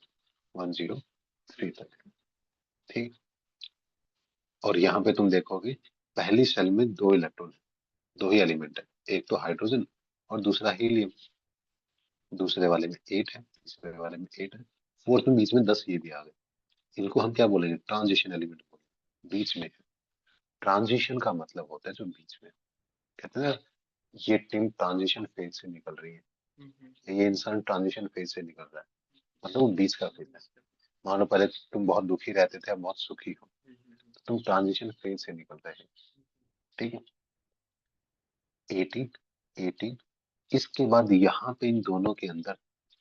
103 तक है। ठीक। और यहाँ पे तुम देखोगे पहली सेल में दो इलेक्ट्रॉन है, दो ही एलिमेंट है, एक तो हाइड्रोजन और दूसरा हीलियम। दूसरे वाले में 8 है, तीसरे वाले में 8 है, फोर्थ में बीच में 10 ये भी आ गए। इनको हम क्या बोलेंगे, ट्रांजिशन एलिमेंट बोलेंगे, बीच में है। ट्रांजिशन का मतलब होता है जो बीच में, कहते हैं ना, ये टीम ट्रांजिशन फेज से निकल रही है, ये इंसान ट्रांजिशन फेज से निकल रहा है, मतलब वो बीच का फेज है। मान लो पहले तुम बहुत दुखी रहते थे अब बहुत सुखी हो, तो तुम ट्रांजिशन फेज से निकल रहे हो। ठीक है, 18, 18, इसके बाद यहाँ पे इन दोनों के अंदर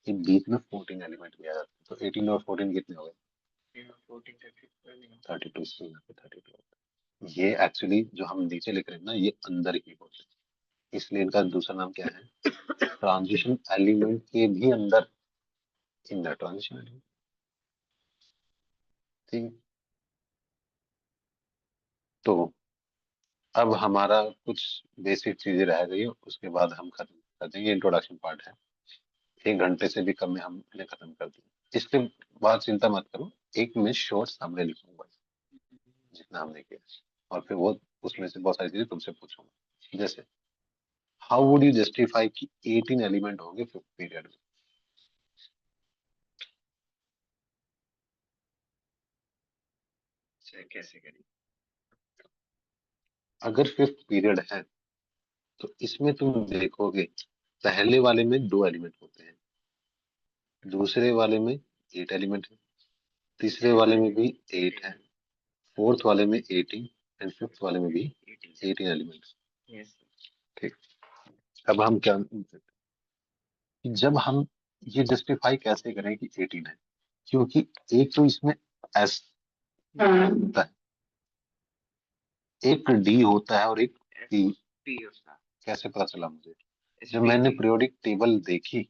इन बीच में 14 एलिमेंट भी आ जाते हैं, तो 18 और 14 कितने हो गए, 32, इसमें यहाँ पे 32। ये एक्चुअली जो हम नीचे लिख रहे हैं ना ये अंदर ही होते हैं, इसलिए इनका दूसरा नाम क्या है, ट्रांजिशन एलिमेंट के भी अंदर इनर ट्रांजिशन एलिमेंट। ठीक है, तो अब हमारा कुछ बेसिक चीजें रह गई, उसके बाद हम खत्म कर देंगे, इंट्रोडक्शन पार्ट है, 1 घंटे से भी कम में हमने खत्म कर दिया। इसके बाद चिंता मत करो, एक में शॉर्ट सामने लिखूंगा जितना हमने किया, और फिर वो उसमें से बहुत सारी चीजें तुमसे पूछूंगा, जैसे हाउ वुड यू जस्टिफाई कि 18 एलिमेंट होंगे फिफ्थ पीरियड में। कैसे करें। अगर फिफ्थ पीरियड है तो इसमें तुम देखोगे पहले वाले में दो एलिमेंट होते हैं, दूसरे वाले में 8 एलिमेंट है, तीसरे वाले में भी 8 है, फोर्थ वाले में 18 एंड फिफ्थ वाले में भी 18 एलिमेंट। ठीक। अब हम क्या, जब हम ये जस्टिफाई कैसे करें कि 18 है, क्योंकि एक तो इसमें एस होता है, एक डी होता है और एक पी। कैसे पता चला मुझे, जब मैंने पीरियोडिक टेबल देखी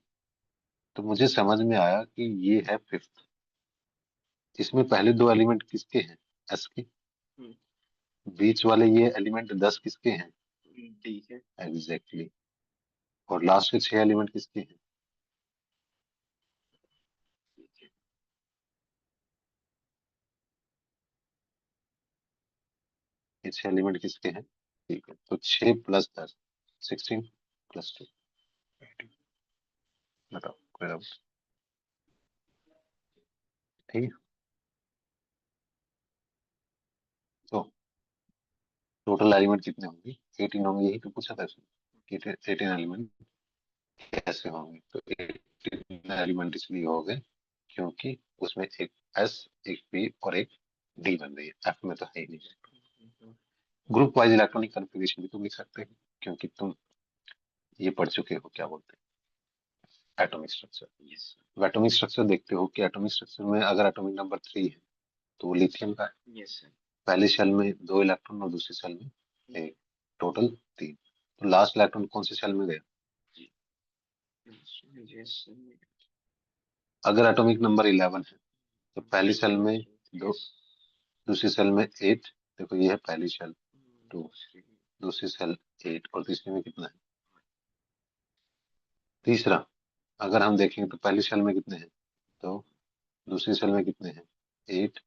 तो मुझे समझ में आया कि ये है फिफ्थ। इसमें पहले दो एलिमेंट किसके हैं, एस के, बीच वाले ये एलिमेंट 10 किसके हैं, ठीक है। एग्जैक्टली। और लास्ट के 6 एलिमेंट किसके हैं? ठीक है। ये 6 एलिमेंट किसके हैं? ठीक है, तो 6 प्लस 10 16 प्लस 2 18। बताओ कोई डाउट? ठीक है, तो टोटल एलिमेंट कितने होंगे? 18 होंगे, यही तो पूछा था इसमें कि 18 एलिमेंट कैसे होंगे। तो 18 एलिमेंट इसलिए हो गए क्योंकि उसमें एक एस, एक पी और एक डी बन रही है, एफ में तो है ही नहीं। ग्रुप वाइज इलेक्ट्रॉनिक कन्फिग्रेशन भी तुम लिख सकते हो क्योंकि तुम ये पढ़ चुके हो, क्या बोलते हैं, atomic structure. Yes atomic structure देखते हो कि एटॉमिक स्ट्रक्चर में अगर एटॉमिक नंबर 3 है तो वो लिथियम का है। Yes sir. पहली शेल में 2 इलेक्ट्रॉन और दूसरी शेल में एक, टोटल 3। तो लास्ट इलेक्ट्रॉन कौन से शेल में गया? यस। अगर एटॉमिक नंबर 11 है तो पहली शेल में 2, दूसरी सेल में 8। देखो ये है पहली सेल 2, दूसरी सेल 8 और तीसरी में कितना है? तीसरा। अगर हम देखेंगे तो पहली सेल में कितने हैं? तो दूसरी सेल में कितने हैं? 8।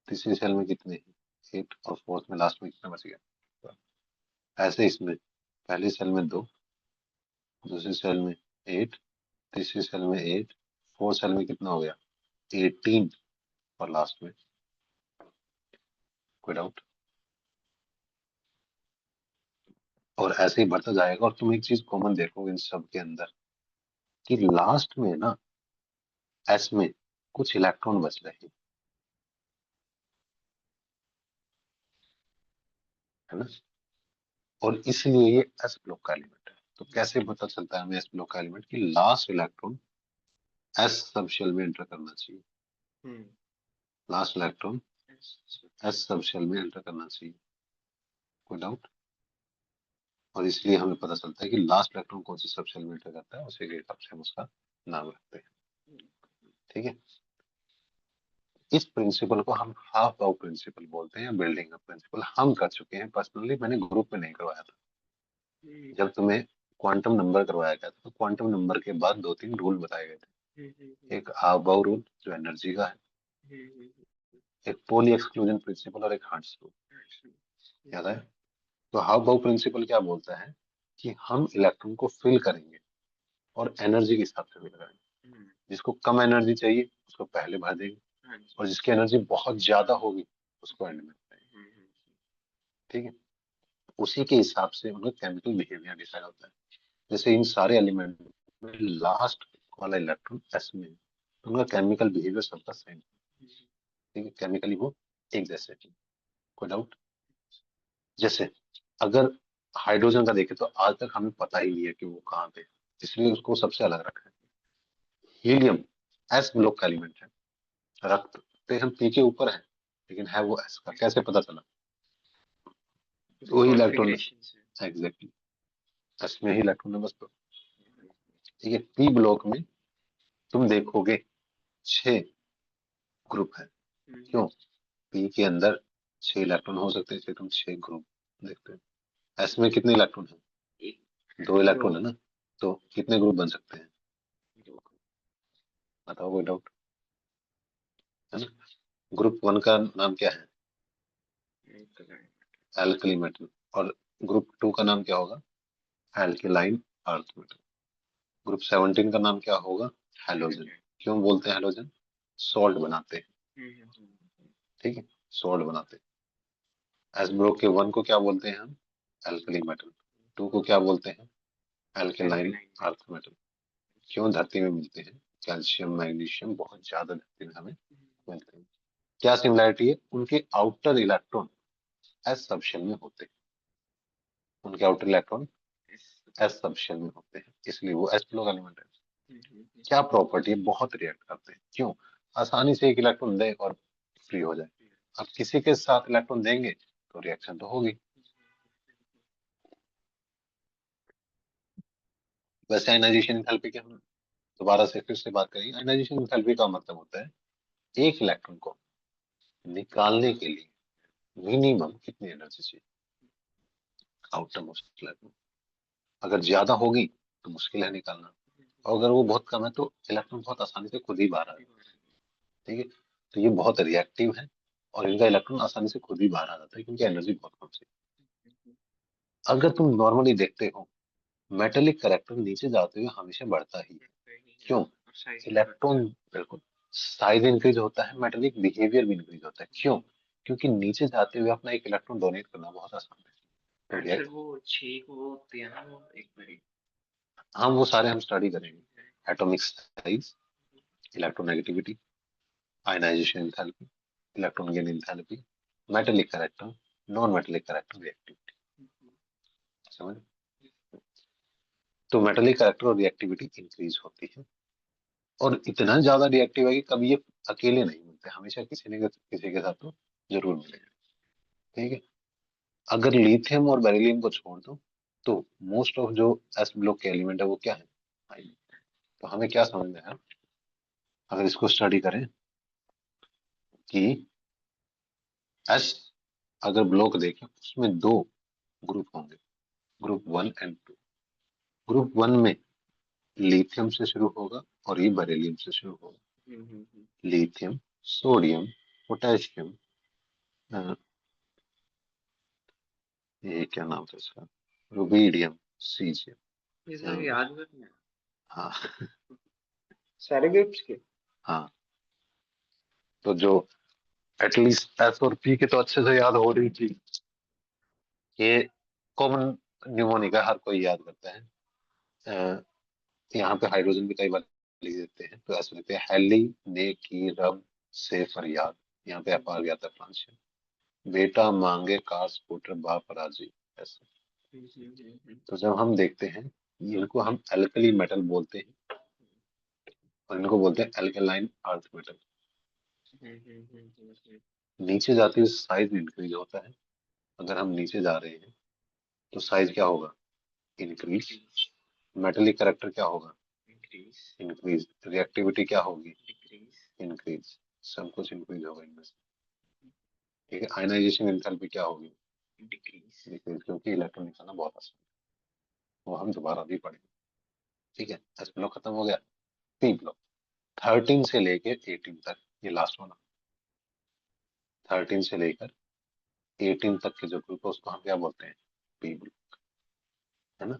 तीसरी सेल में कितने हैं? 8 और फोर्थ में लास्ट में कितना बच गया? तो ऐसे इसमें पहली सेल में 2, दूसरी सेल में 8, तीसरी सेल में 8, फोर्थ सेल में कितना हो गया? 18 और लास्ट में। कोई डाउट? और ऐसे ही बढ़ता जाएगा और तुम एक चीज कॉमन देखोगे इन सब के अंदर कि लास्ट में ना एस में कुछ इलेक्ट्रॉन बच रहे हैं, है ना? और इसलिए ये एस ब्लॉक का एलिमेंट है। तो कैसे पता चलता है हमें एस ब्लॉक का एलिमेंट? कि last electron S sub shell में एंटर करना चाहिए। Last electron S sub shell में एंटर करना चाहिए। कोई डाउट? और इसलिए हमें पता चलता है कि लास्ट इलेक्ट्रॉन कौन सी सब शेल में एंटर करता है, उसी के हिसाब से हम उसका नाम रखते हैं। ठीक है, इस प्रिंसिपल को हम हाफ बाउ प्रिंसिपल बोलते हैं, बिल्डिंग अप प्रिंसिपल। हम कर चुके हैं पर्सनली, मैंने ग्रुप में नहीं करवाया था। जब तुम्हें क्वांटम नंबर करवाया गया था तो क्वांटम नंबर के बाद 2-3 रूल बताए गए थे। एक हाफ बाउ रूल जो एनर्जी का है, एक पोली एक्सक्लूजन प्रिंसिपल और एक हर्ट्ज रूल। याद है? तो हाफ बाउ प्रिंसिपल क्या बोलता है कि हम इलेक्ट्रॉन को फिल करेंगे और एनर्जी के हिसाब से फिल करेंगे। जिसको कम एनर्जी चाहिए उसको पहले भर देंगे और जिसकी एनर्जी बहुत ज्यादा होगी उसको एंड में करेंगे। ठीक है, उसी के हिसाब से उनका केमिकल बिहेवियर डिसाइड होता है। जैसे इन सारे एलिमेंट में लास्ट वाला इलेक्ट्रॉन एस में है, तो उनका केमिकल बिहेवियर सबका सेम। ठीक है, केमिकली वो एक जैसे हैं। कोई डाउट? जैसे अगर हाइड्रोजन का देखें तो आज तक हमें पता ही नहीं है कि वो कहाँ पे है, इसलिए उसको सबसे अलग रखा है। हीलियम एस ब्लॉक का एलिमेंट है, रखते हम पी के ऊपर है लेकिन है वो एस का। कैसे पता चला? वही इलेक्ट्रॉन, एग्जैक्टली एस में ही इलेक्ट्रॉन है बस। तो ठीक है, पी ब्लॉक में तुम देखोगे 6 ग्रुप है। क्यों? पी के अंदर 6 इलेक्ट्रॉन हो सकते हैं, इसलिए तुम 6 ग्रुप देखते हो। एस में कितने इलेक्ट्रॉन है? 2 इलेक्ट्रॉन है ना, तो कितने ग्रुप बन सकते हैं? बताओ, कोई डाउट है ना? ग्रुप 1 का नाम क्या है? Alkali metal. और ग्रुप 2 का नाम क्या होगा? Alkaline earth metal. ग्रुप 17 का नाम क्या होगा? हेलोजन। क्यों बोलते हैं हेलोजन? सॉल्ट बनाते हैं। ठीक है, सॉल्ट बनाते हैं। एस ब्लॉक के 1 को क्या बोलते हैं हम? Alkali metal. 2 को क्या बोलते हैं? Alkaline earth metal. क्यों धरती में मिलते हैं? कैल्शियम मैग्नीशियम बहुत ज्यादा धरती में हमें मिलते हैं। क्या सिमिलैरिटी है? उनके आउटर इलेक्ट्रॉन एस सबशेल में होते हैं। उनके आउटर इलेक्ट्रॉन एस सबशेल में होते हैं, इसलिए वो एस ब्लॉक एलिमेंट है। क्या प्रॉपर्टी है? बहुत रिएक्ट करते हैं। क्यों? आसानी से एक इलेक्ट्रॉन दे और फ्री हो जाए। अब किसी के साथ इलेक्ट्रॉन देंगे तो रिएक्शन तो होगी। वैसे आयनाइजेशन एंथैल्पी की हम दोबारा से फिर से बात करेंगे। आयनाइजेशन एंथैल्पी का मतलब होता है एक इलेक्ट्रॉन को निकालने के लिए मिनिमम कितनी एनर्जी चाहिए। Outer most electron. अगर ज्यादा होगी तो मुश्किल है निकालना, और अगर वो बहुत कम है तो इलेक्ट्रॉन बहुत आसानी से खुद ही बाहर आ जाए। ठीक है, तो ये बहुत रिएक्टिव है और इनका इलेक्ट्रॉन आसानी से खुद ही बाहर आ जाता है क्योंकि एनर्जी बहुत कम से। अगर तुम नॉर्मली देखते हो, मेटेलिक करैक्टर नीचे जाते हुए हमेशा बढ़ता ही है। क्यों? इलेक्ट्रॉन, बिल्कुल, साइज इंक्रीज होता है, मेटेलिक बिहेवियर भी इंक्रीज होता है। क्यों? क्योंकि नीचे जाते हुए अपना एक इलेक्ट्रॉन डोनेट करना बहुत आसान है। तो सर वो 6 को होते हैं ना वो एक बारी। हम वो सारे हम स्टडी करेंगे। Atomic size, electronegativity, ionisation enthalpy, electron gain enthalpy, metallic character, non metallic character reactivity. समझ? तो मेटेलिक करैक्टर और रिएक्टिविटी इंक्रीज होती है, और इतना ज्यादा रिएक्टिव है कि कभी ये अकेले नहीं मिलते, हमेशा किसी न किसी के साथ तो जरूर मिलेगा। ठीक है, अगर लिथियम और बेरिलियम को छोड़ दो तो मोस्ट ऑफ जो एस ब्लॉक के एलिमेंट है वो क्या है? हाई। तो हमें क्या समझ में है अगर इसको स्टडी करें कि एस अगर ब्लॉक देखें उसमें दो ग्रुप होंगे, ग्रुप 1 एंड 2। ग्रुप 1 में लिथियम से शुरू होगा और ये बेरिलियम से शुरू होगा। लिथियम, सोडियम, पोटेशियम, ये क्या नाम था इसका, रुबीडियम, सीजियम। ये सर याद रखना है हाँ सारे ग्रुप्स के। हाँ, तो जो एटलीस्ट एस और पी के तो अच्छे से याद हो रही थी। ये कॉमन न्यूमोनिक है, हर कोई याद करता है। अ, यहाँ पे हाइड्रोजन भी कई बार लिख देते हैं, तो ऐसे लिखते हैं हेली ने की रब से फरियाद। यहाँ पे एफ आ गया था फ्रांस से। बेटा मांगे कार स्कूटर बाप राजी, ऐसे। तो जब हम देखते हैं, इनको हम एल्कली मेटल बोलते हैं और इनको बोलते हैं एल्कलाइन अर्थ मेटल। नीचे जाते हुए साइज इंक्रीज होता है। अगर हम नीचे जा रहे हैं तो साइज क्या होगा? इंक्रीज। मेटेलिक करेक्टर क्या होगा? इंक्रीज। रिएक्टिविटी क्या होगी? इंक्रीज। सब कुछ इंक्रीज होगा इनमें से। ठीक है, आयनाइजेशन एंथैल्पी क्या होगी? डिक्रीज, क्योंकि इलेक्ट्रॉन निकालना बहुत आसान है, वो हम दोबारा भी पढ़ेंगे। ठीक है, एस ब्लॉक खत्म हो गया। पी ब्लॉक 13 से लेकर 18 तक, ये लास्ट वाला। 13 से लेकर 18 तक के जो ग्रुप है उसको हम क्या बोलते हैं? पी ब्लॉक, है ना?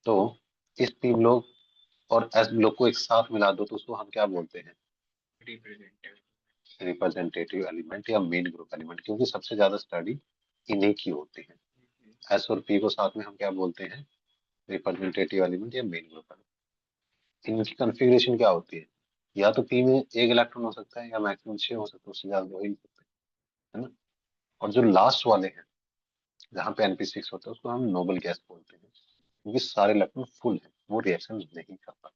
तो इस पी ब्लॉक और एस ब्लॉक को एक साथ मिला दो तो उसको हम क्या बोलते हैं? रिप्रेजेंटेटिव एलिमेंट या मेन ग्रुप एलिमेंट, क्योंकि सबसे ज्यादा स्टडी इन्हीं की होती है। एस और पी को साथ में हम क्या बोलते हैं? रिप्रेजेंटेटिव एलिमेंट या मेन ग्रुप एलिमेंट। इनकी कॉन्फ़िगरेशन क्या होती है? या तो पी में एक इलेक्ट्रॉन हो सकता है या मैक्सिमम 6 हो सकता है, उससे ज्यादा हो ही नहीं सकते, है ना? और जो लास्ट वाले हैं जहाँ पे NP6 होता है उसको हम नोबल गैस बोलते हैं, क्योंकि सारे इलेक्ट्रॉन फुल है, वो रिएक्शन नहीं करता,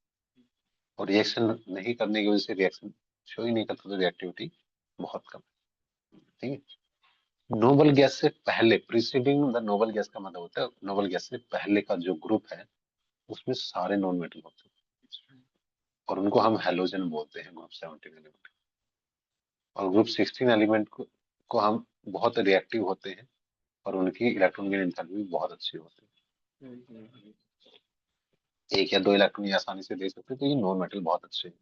और रिएक्शन नहीं करने की वजह से रिएक्शन शो ही नहीं करता, तो रिएक्टिविटी बहुत कम है। ठीक है, नोबल गैस से पहले, प्रीसीडिंग द नोबल गैस का मतलब होता है नोबल गैस से पहले का जो ग्रुप है उसमें सारे नॉन मेटल होते हैं, और उनको हम हेलोजन बोलते हैं, ग्रुप 17 एलिमेंट। और ग्रुप 16 एलिमेंट को हम बहुत रिएक्टिव होते हैं और उनकी इलेक्ट्रॉन गेन एंथैल्पी भी बहुत अच्छी होती है। एक या दो इलेक्ट्रॉन ये आसानी से दे सकते हैं, तो ये नॉन मेटल बहुत अच्छे हैं।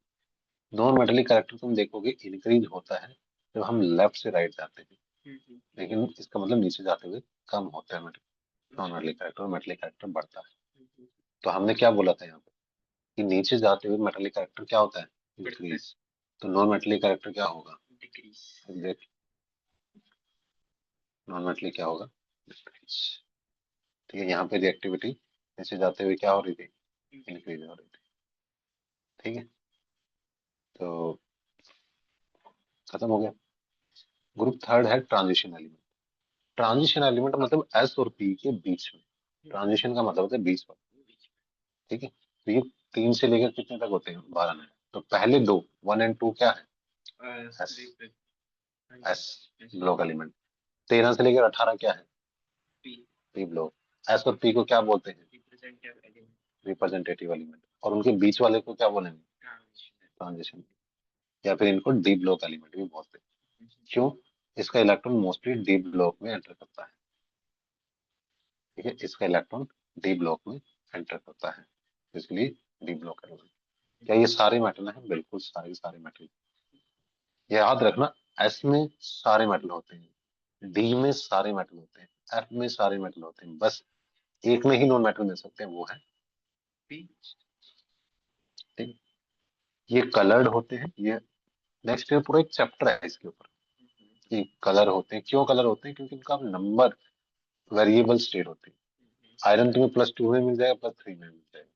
नॉन मेटेलिक करैक्टर तुम देखोगे इंक्रीज होता है जब हम लेफ्ट से राइट जाते हैं, लेकिन इसका मतलब नीचे जाते हुए कम होता है नॉन मेटेलिक करैक्टर, और मेटेलिक करैक्टर बढ़ता है। तो हमने क्या बोला था यहाँ पे कि नीचे जाते हुए मेटेलिक करैक्टर क्या होता है? इंक्रीज। तो नॉन मेटेलिक करैक्टर क्या होगा? डिक्रीज। नॉन मेटेलिक क्या होगा? डिक्रीज। ठीक है, यहाँ पे रिएक्टिविटी नीचे जाते हुए क्या हो रही थी? इंक्रीज हो रही थी। ठीक है, तो खत्म हो गया। ग्रुप थर्ड है ट्रांजिशन एलिमेंट। ट्रांजिशन एलिमेंट मतलब एस और पी के बीच में। ट्रांजिशन का मतलब होता है बीच में। ठीक है, तो ये 3 से लेकर कितने तक होते हैं? 12 में। तो पहले दो 1 एंड 2 क्या है? S, S block element. 13 से लेकर 18 क्या है? P block. एस और पी को क्या बोलते हैं? Representative element. और उनके बीच वाले को क्या बोलेंगे? ट्रांजिशन, या फिर इनको डी ब्लॉक एलिमेंट भी बोलते हैं। क्यों? इसका इलेक्ट्रॉन मोस्टली डी ब्लॉक में एंटर करता है। ठीक है, इसका इलेक्ट्रॉन डी ब्लॉक में एंटर करता है, इसलिए डी ब्लॉक एलिमेंट। क्या ये सारे मेटल हैं? बिल्कुल सारे सारे मेटल। याद रखना, एस में सारे मेटल होते हैं, डी में सारे मेटल होते हैं, एफ में सारे मेटल होते हैं, बस एक में ही नॉन मेटल मिल सकते हैं, वो है पी। ठीक। ये कलर्ड होते हैं, ये नेक्स्ट ईयर पूरा एक चैप्टर है इसके ऊपर कि कलर होते हैं। क्यों कलर होते हैं? क्योंकि उनका नंबर वेरिएबल स्टेट होती है। आयरन तुम्हें +2 में मिल जाएगा, +3 में मिल जाएगा,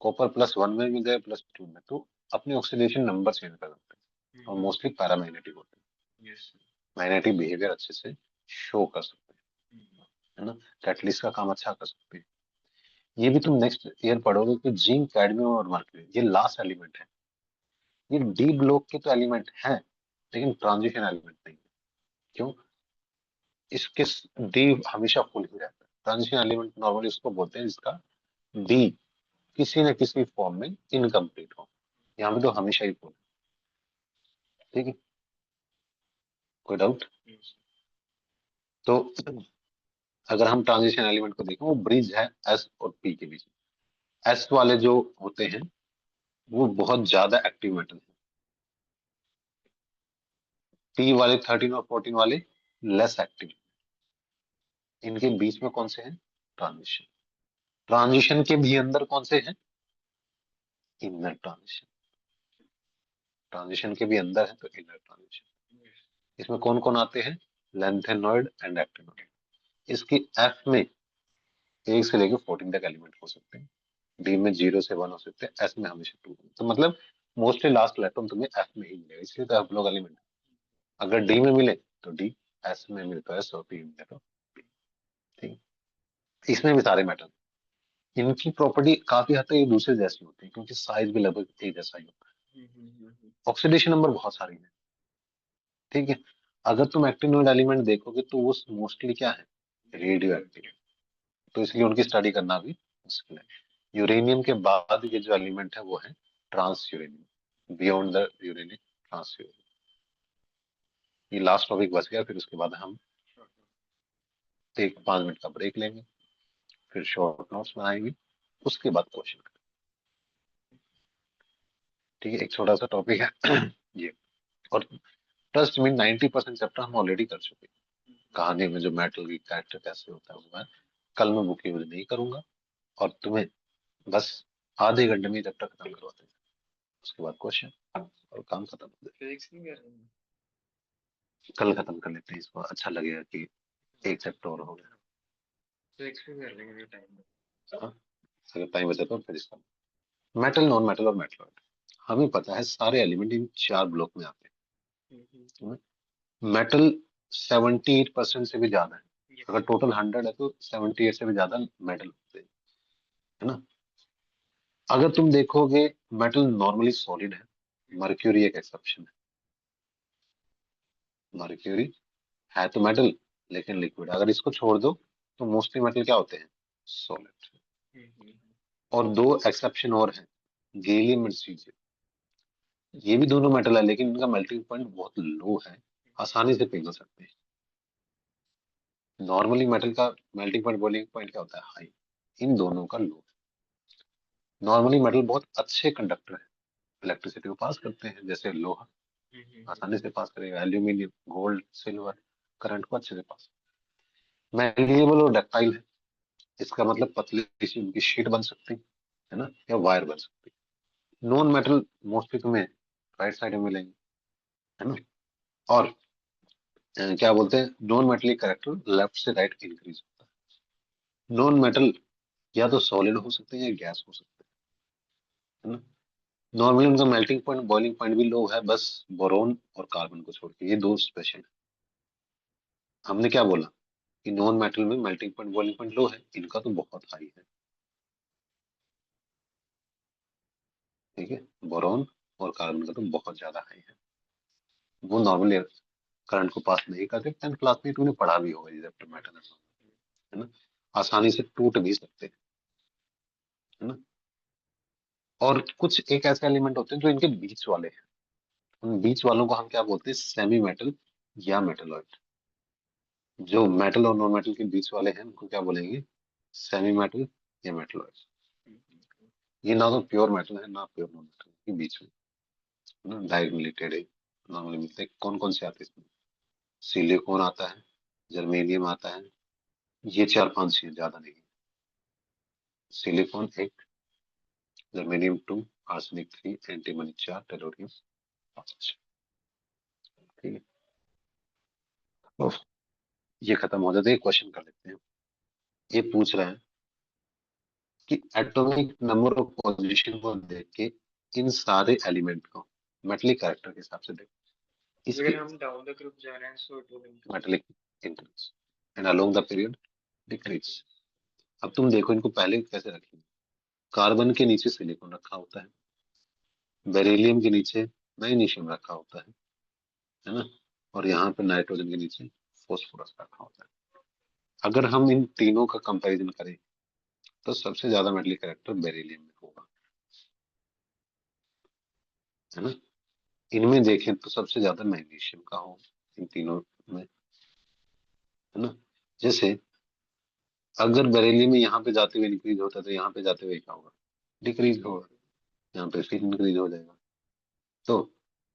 कॉपर +1 में मिल जाएगा, +2 में, तो अपने ऑक्सीडेशन नंबर चेंज कर सकते हैं, और मोस्टली पैरामैग्नेटिक होते हैं। यस। मैग्नेटिक बिहेवियर अच्छे से शो कर सकते हैं, है ना, कैटलिस्ट का काम अच्छा कर सकते हैं। ये भी तुम नेक्स्ट ईयर पढ़ोगे कि जिंक, कैडमियम और मर्क्यूरी ये लास्ट एलिमेंट है। ये डी ब्लॉक के तो एलिमेंट हैं, लेकिन ट्रांजिशन एलिमेंट नहीं है। क्यों? इसके डी हमेशा फुल ही रहता है। ट्रांजिशन एलिमेंट नॉर्मली उसको बोलते हैं जिसका डी किसी न किसी फॉर्म में इनकम्प्लीट हो। यहाँ पे तो हमेशा ही फुल। ठीक है, कोई डाउट? तो अगर हम ट्रांजिशन एलिमेंट को देखें, वो ब्रिज है एस और पी के बीच। एस वाले जो होते हैं वो बहुत ज्यादा एक्टिव मेटल है, पी वाले 13 और 14 वाले लेस एक्टिव। इनके बीच में कौन से हैं? ट्रांजिशन। ट्रांजिशन के भी अंदर कौन से हैं? Inner transition. ट्रांजिशन के भी अंदर है तो इनर ट्रांजिशन। इसमें कौन कौन आते हैं? Lanthanoid and actinoid. इसकी एफ में 1 से लेकर 14 तक एलिमेंट हो सकते हैं, डी में 0 से 1 हो सकते हैं, एस में हमेशा 2। तो मतलब मोस्टली लास्ट इलेक्ट्रॉन तुम्हें एफ में ही मिलेगा, इसलिए तो एफ ब्लॉक एलिमेंट। अगर डी में मिले तो डी, एस में मिले तो एस, और पी में मिले तो P। ठीक। इसमें भी सारे मेटल, इनकी प्रॉपर्टी काफी हद तक एक दूसरे जैसी होती है, क्योंकि साइज भी लगभग एक जैसा ही होता है। ऑक्सीडेशन नंबर बहुत सारी है। ठीक है, अगर तुम एक्टिनोइड एलिमेंट देखोगे तो वो मोस्टली क्या है? Radio active. तो इसलिए उनकी स्टडी करना भी मुश्किल है। यूरेनियम के बाद ये जो एलिमेंट है वो है transuranium, beyond the uranium, transuranium. ये लास्ट टॉपिक बच गया, फिर उसके बाद हम एक 5 मिनट का ब्रेक लेंगे, फिर शॉर्ट नोट्स बनाएंगे, उसके बाद क्वेश्चन। ठीक है, एक छोटा सा टॉपिक है ये। और ट्रस्ट में 90% चैप्टर हम ऑलरेडी कर चुके हैं। कहानी में जो मेटल की कैरेक्टर कैसे होता है वो मैं कल में बुक यूज नहीं करूंगा, और तुम्हें बस आधे घंटे में चैप्टर खत्म करवा देंगे, उसके बाद क्वेश्चन और काम खत्म हो जाएगा। फिजिक्स नहीं कर रहे हैं? कल खत्म कर लेते हैं इसको, अच्छा लगेगा कि एक चैप्टर और हो गया। फिजिक्स भी कर लेंगे टाइम हाँ, अगर टाइम बचा तो फिर इसका मेटल, नॉन मेटल और मेटलॉइड। हमें पता है सारे एलिमेंट इन 4 ब्लॉक में आते में। हैं। मेटल 78% से भी ज्यादा है। यस। अगर टोटल 100 है तो 78 से भी ज्यादा मेटल होते हैं, है ना। अगर तुम देखोगे मेटल नॉर्मली सॉलिड है, मर्क्यूरी एक एक्सेप्शन है। मर्क्यूरी है तो मेटल, लेकिन लिक्विड। अगर इसको छोड़ दो तो मोस्टली मेटल क्या होते हैं? सॉलिड। और 2 एक्सेप्शन और हैं, गैलियम और सीजियम। ये भी दोनों मेटल है, लेकिन इनका मेल्टिंग पॉइंट बहुत लो है, आसानी से पिघल सकते हैं। नॉर्मली मेटल का मेल्टिंग पॉइंट, बॉइलिंग पॉइंट क्या होता है? हाई। इन दोनों का लो। नॉर्मली मेटल बहुत अच्छे कंडक्टर है, इलेक्ट्रिसिटी को पास करते हैं, जैसे लोहा आसानी से पास करेगा, एल्यूमिनियम, गोल्ड, सिल्वर करंट को अच्छे से पास। मैग्नीशियम और डक्टाइल है, इसका मतलब पतली सी उनकी शीट बन सकती है ना, या वायर बन सकती है। नॉन मेटल मोस्टली तुम्हें राइट साइड में मिलेंगे, है ना। और क्या बोलते हैं, नॉन मेटल करेक्टर लेफ्ट से राइट इंक्रीज होता है। नॉन मेटल या तो सॉलिड हो सकते हैं या गैस हो सकते हैं, है ना। नॉर्मली उनका मेल्टिंग पॉइंट, बॉइलिंग पॉइंट भी लो है, बस बोरोन और कार्बन को छोड़ के, ये 2 स्पेशल है। हमने क्या बोला कि नॉन मेटल में मेल्टिंग पॉइंट, बॉइलिंग पॉइंट लो है, इनका तो बहुत हाई है। ठीक है, बोरॉन और कार्बन का तो बहुत ज्यादा हाई है। वो नॉर्मली करंट को पास नहीं करते। 10th क्लास में तूने पढ़ा भी होगा ये चैप्टर, मेटल, है ना। आसानी से टूट भी सकते हैं, है ना। और कुछ एक ऐसे एलिमेंट होते हैं जो इनके बीच वाले हैं, उन बीच वालों को हम क्या बोलते हैं? सेमी मेटल या मेटलॉइड। जो मेटल और नॉन मेटल के बीच वाले हैं उनको क्या बोलेंगे? सेमी मेटल या मेटलॉइड। ये ना तो प्योर मेटल है ना प्योर नॉन मेटल के बीच में, है ना, डायरेक्ट रिलेटेड है। नॉर्मली मिलते हैं। कौन कौन से आते हैं इसमें? सिलिकॉन आता है, जर्मेनियम आता है, ये चार पांच चीज, ज्यादा नहीं। Silicon one, germanium two, arsenic three, antimony चार, टेलोरियम पांच। ठीक है, तो ये खत्म हो जाता है। क्वेश्चन कर लेते हैं। ये पूछ रहा है कि एटॉमिक नंबर ऑफ पोजीशन को देख के इन सारे एलिमेंट को मेटलिक कैरेक्टर के हिसाब से देख, अगर इसकी हम डाउन द ग्रुप जा रहे हैं so it will metallic increase and along the period decrease. अब तुम देखो इनको पहले कैसे रखेंगे। कार्बन के नीचे सिलिकॉन रखा होता है, बेरिलियम के नीचे मैग्नीशियम रखा होता है ना, और यहाँ पे नाइट्रोजन के नीचे फॉस्फोरस रखा होता है। अगर हम इन तीनों का कंपैरिजन करें तो सबसे ज्यादा मेटलिक कैरेक्टर बेरिलियम में होगा, है ना। इनमें देखें तो सबसे ज्यादा मैग्नीशियम का होगा इन तीनों में, है ना। जैसे अगर बेरिलियम में यहाँ पे जाते हुए इंक्रीज होता है तो यहाँ पे जाते हुए क्या होगा? डिक्रीज होगा। यहाँ पे फिर इंक्रीज हो जाएगा। तो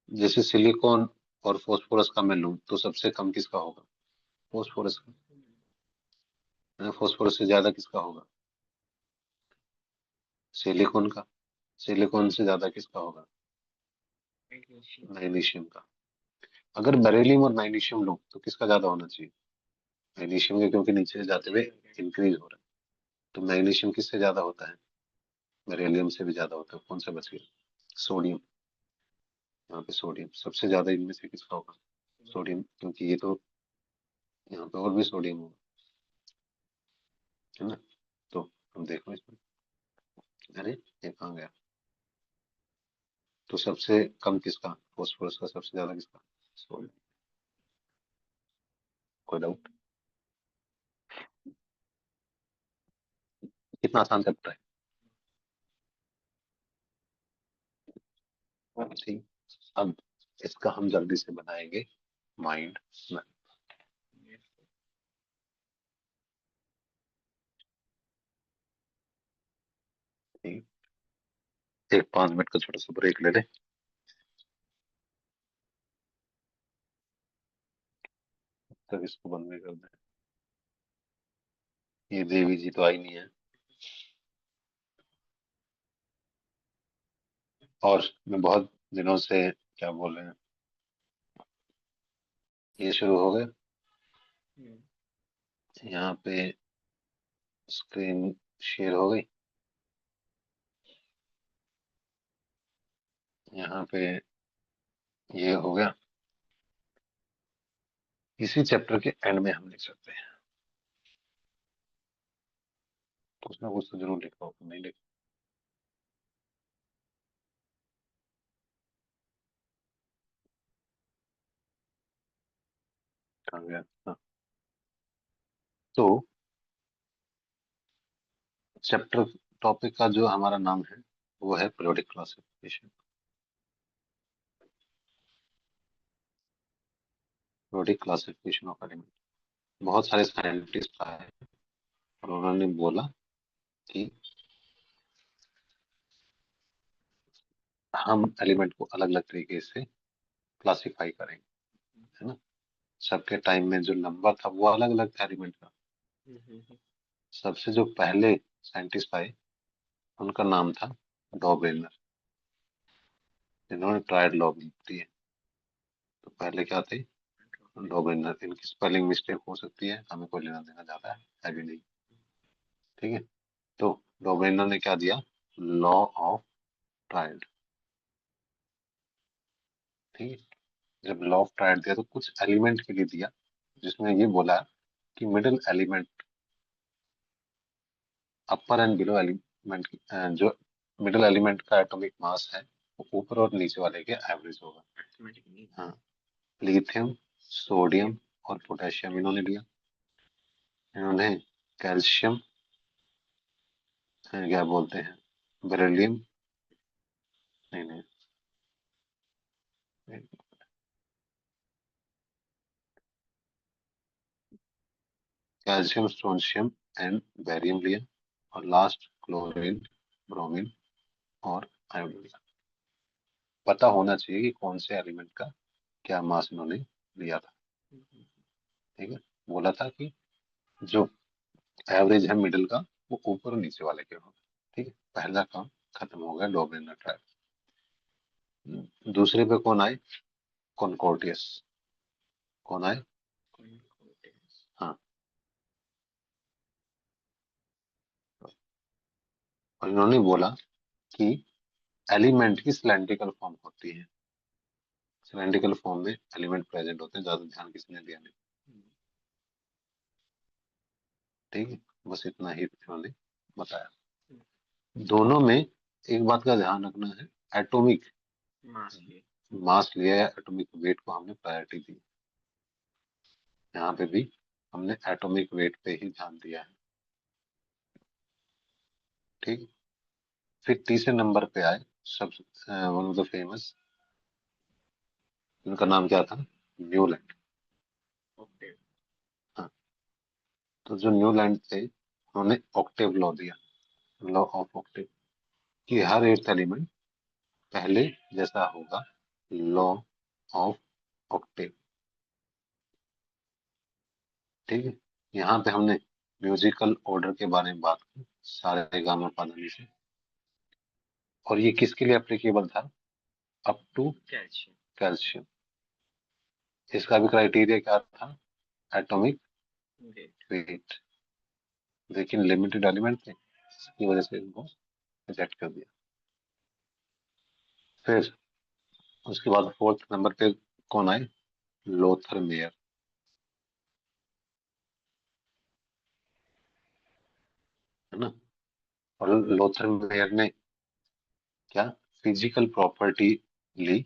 जैसे सिलिकॉन और फॉस्फोरस का मैं लूं तो सबसे कम किसका होगा? फॉस्फोरस का, है ना? फॉस्फोरस से ज्यादा किसका होगा? सिलिकॉन का। सिलिकॉन से ज्यादा किसका होगा? मैग्नीशियम का। अगर बेरिलियम और मैग्नीशियम लो तो किसका ज्यादा होना चाहिए? मैग्नीशियम के, क्योंकि नीचे से जाते हुए इंक्रीज हो रहा है। तो मैग्नीशियम किससे ज्यादा होता है? बेरिलियम से भी ज्यादा होता है। कौन सा बच गया? सोडियम। यहाँ पे सोडियम सबसे ज्यादा इनमें से किसका होगा? सोडियम, क्योंकि ये तो यहाँ पे और भी सोडियम होगा, है ना। तो हम देखो इसमें, अरे ये कहाँ गया? तो सबसे कम किसका? फॉस्फोरस का। सबसे ज्यादा किसका? सोडियम। कोई डाउट? कितना आसान चैप्टर है, ठीक। अब इसका हम जल्दी से बनाएंगे माइंड मैप। ठीक, एक 5 मिनट का छोटा सा ब्रेक ले ले। तब इसको बंद भी कर दे। ये देवी जी तो आई नहीं है। और मैं बहुत दिनों से, क्या बोल रहे हैं, ये शुरू हो गए। यहाँ पे स्क्रीन शेयर हो गई। यहाँ पे ये हो गया। इसी चैप्टर के एंड में हम लिख सकते हैं। कुछ ना कुछ तो जरूर लिखा होगा, नहीं लिखा? कहाँ गया? हाँ। तो चैप्टर, टॉपिक का जो हमारा नाम है वो है periodic classification. Periodic classification of element. बहुत सारे साइंटिस्ट आए और उन्होंने बोला कि हम एलिमेंट को अलग अलग तरीके से क्लासिफाई करेंगे, है ना। सबके टाइम में जो नंबर था वो अलग अलग था एलिमेंट का। सबसे जो पहले साइंटिस्ट आए उनका नाम था डॉबरेनर, जिन्होंने ट्रायड लॉ दी है। तो पहले क्या थे? डॉबरेनर। इनकी स्पेलिंग मिस्टेक हो सकती है, हमें कोई लेना देना ज्यादा है भी नहीं। ठीक है, तो डॉबरेनर ने क्या दिया? Law of triad. ठीक है, जब लॉ ऑफ ट्रायड दिया तो कुछ एलिमेंट के लिए दिया, जिसमें ये बोला कि middle element, upper and below element, जो मिडिल एलिमेंट का एटॉमिक मास है वो ऊपर और नीचे वाले के एवरेज होगा। हाँ, लिथियम, सोडियम और पोटेशियम इन्होंने लिया। इन्होंने कैल्शियम, क्या बोलते हैं, बेरिलियम, नहीं नहीं, कैल्शियम, स्ट्रोंशियम एंड बेरियम लिया, और लास्ट क्लोरीन, ब्रोमीन और आयोडीन लिया। पता होना चाहिए कि कौन से एलिमेंट का क्या मास इन्होंने लिया था। ठीक है, बोला था कि जो एवरेज है मिडिल का वो ऊपर और नीचे वाले के होगा। ठीक है, पहला काम खत्म हो गया डोबेना ट्राइब। दूसरे पे कौन आए? कॉनकोर्टियस। कौन आए? हाँ, और इन्होंने बोला कि एलिमेंट की सिलेंड्रिकल फॉर्म होती है। सिलेंड्रिकल फॉर्म में एलिमेंट प्रेजेंट होते हैं, ज्यादा ध्यान किसी ने दिया नहीं। ठीक है, बस इतना ही इन्होंने बताया। दोनों में एक बात का ध्यान रखना है, एटॉमिक मास लिया है, एटॉमिक वेट को हमने प्रायोरिटी दी। यहाँ पे भी हमने एटॉमिक वेट पे ही ध्यान दिया है। ठीक, फिर तीसरे नंबर पे आए सब, वन ऑफ द फेमस, इनका नाम क्या था? न्यूलैंड। हाँ, तो जो न्यूलैंड थे उन्होंने ऑक्टेव लॉ दिया, लॉ ऑफ ऑक्टेव, कि हर एर्थ एलिमेंट पहले जैसा होगा, लॉ ऑफ ऑक्टेव। ठीक है, यहाँ पे हमने म्यूजिकल ऑर्डर के बारे में बात की, सारे गामा पाधानी से। और ये किसके लिए एप्लीकेबल था? Up to calcium. इसका भी क्राइटेरिया क्या था? Atomic weight. लेकिन लिमिटेड एलिमेंट थे, इसकी वजह से इनको रिजेक्ट कर दिया। फिर उसके बाद फोर्थ नंबर पे कौन आए? Lothar Meyer. है ना? और लोथर मेयर ने क्या फिजिकल प्रॉपर्टी ली,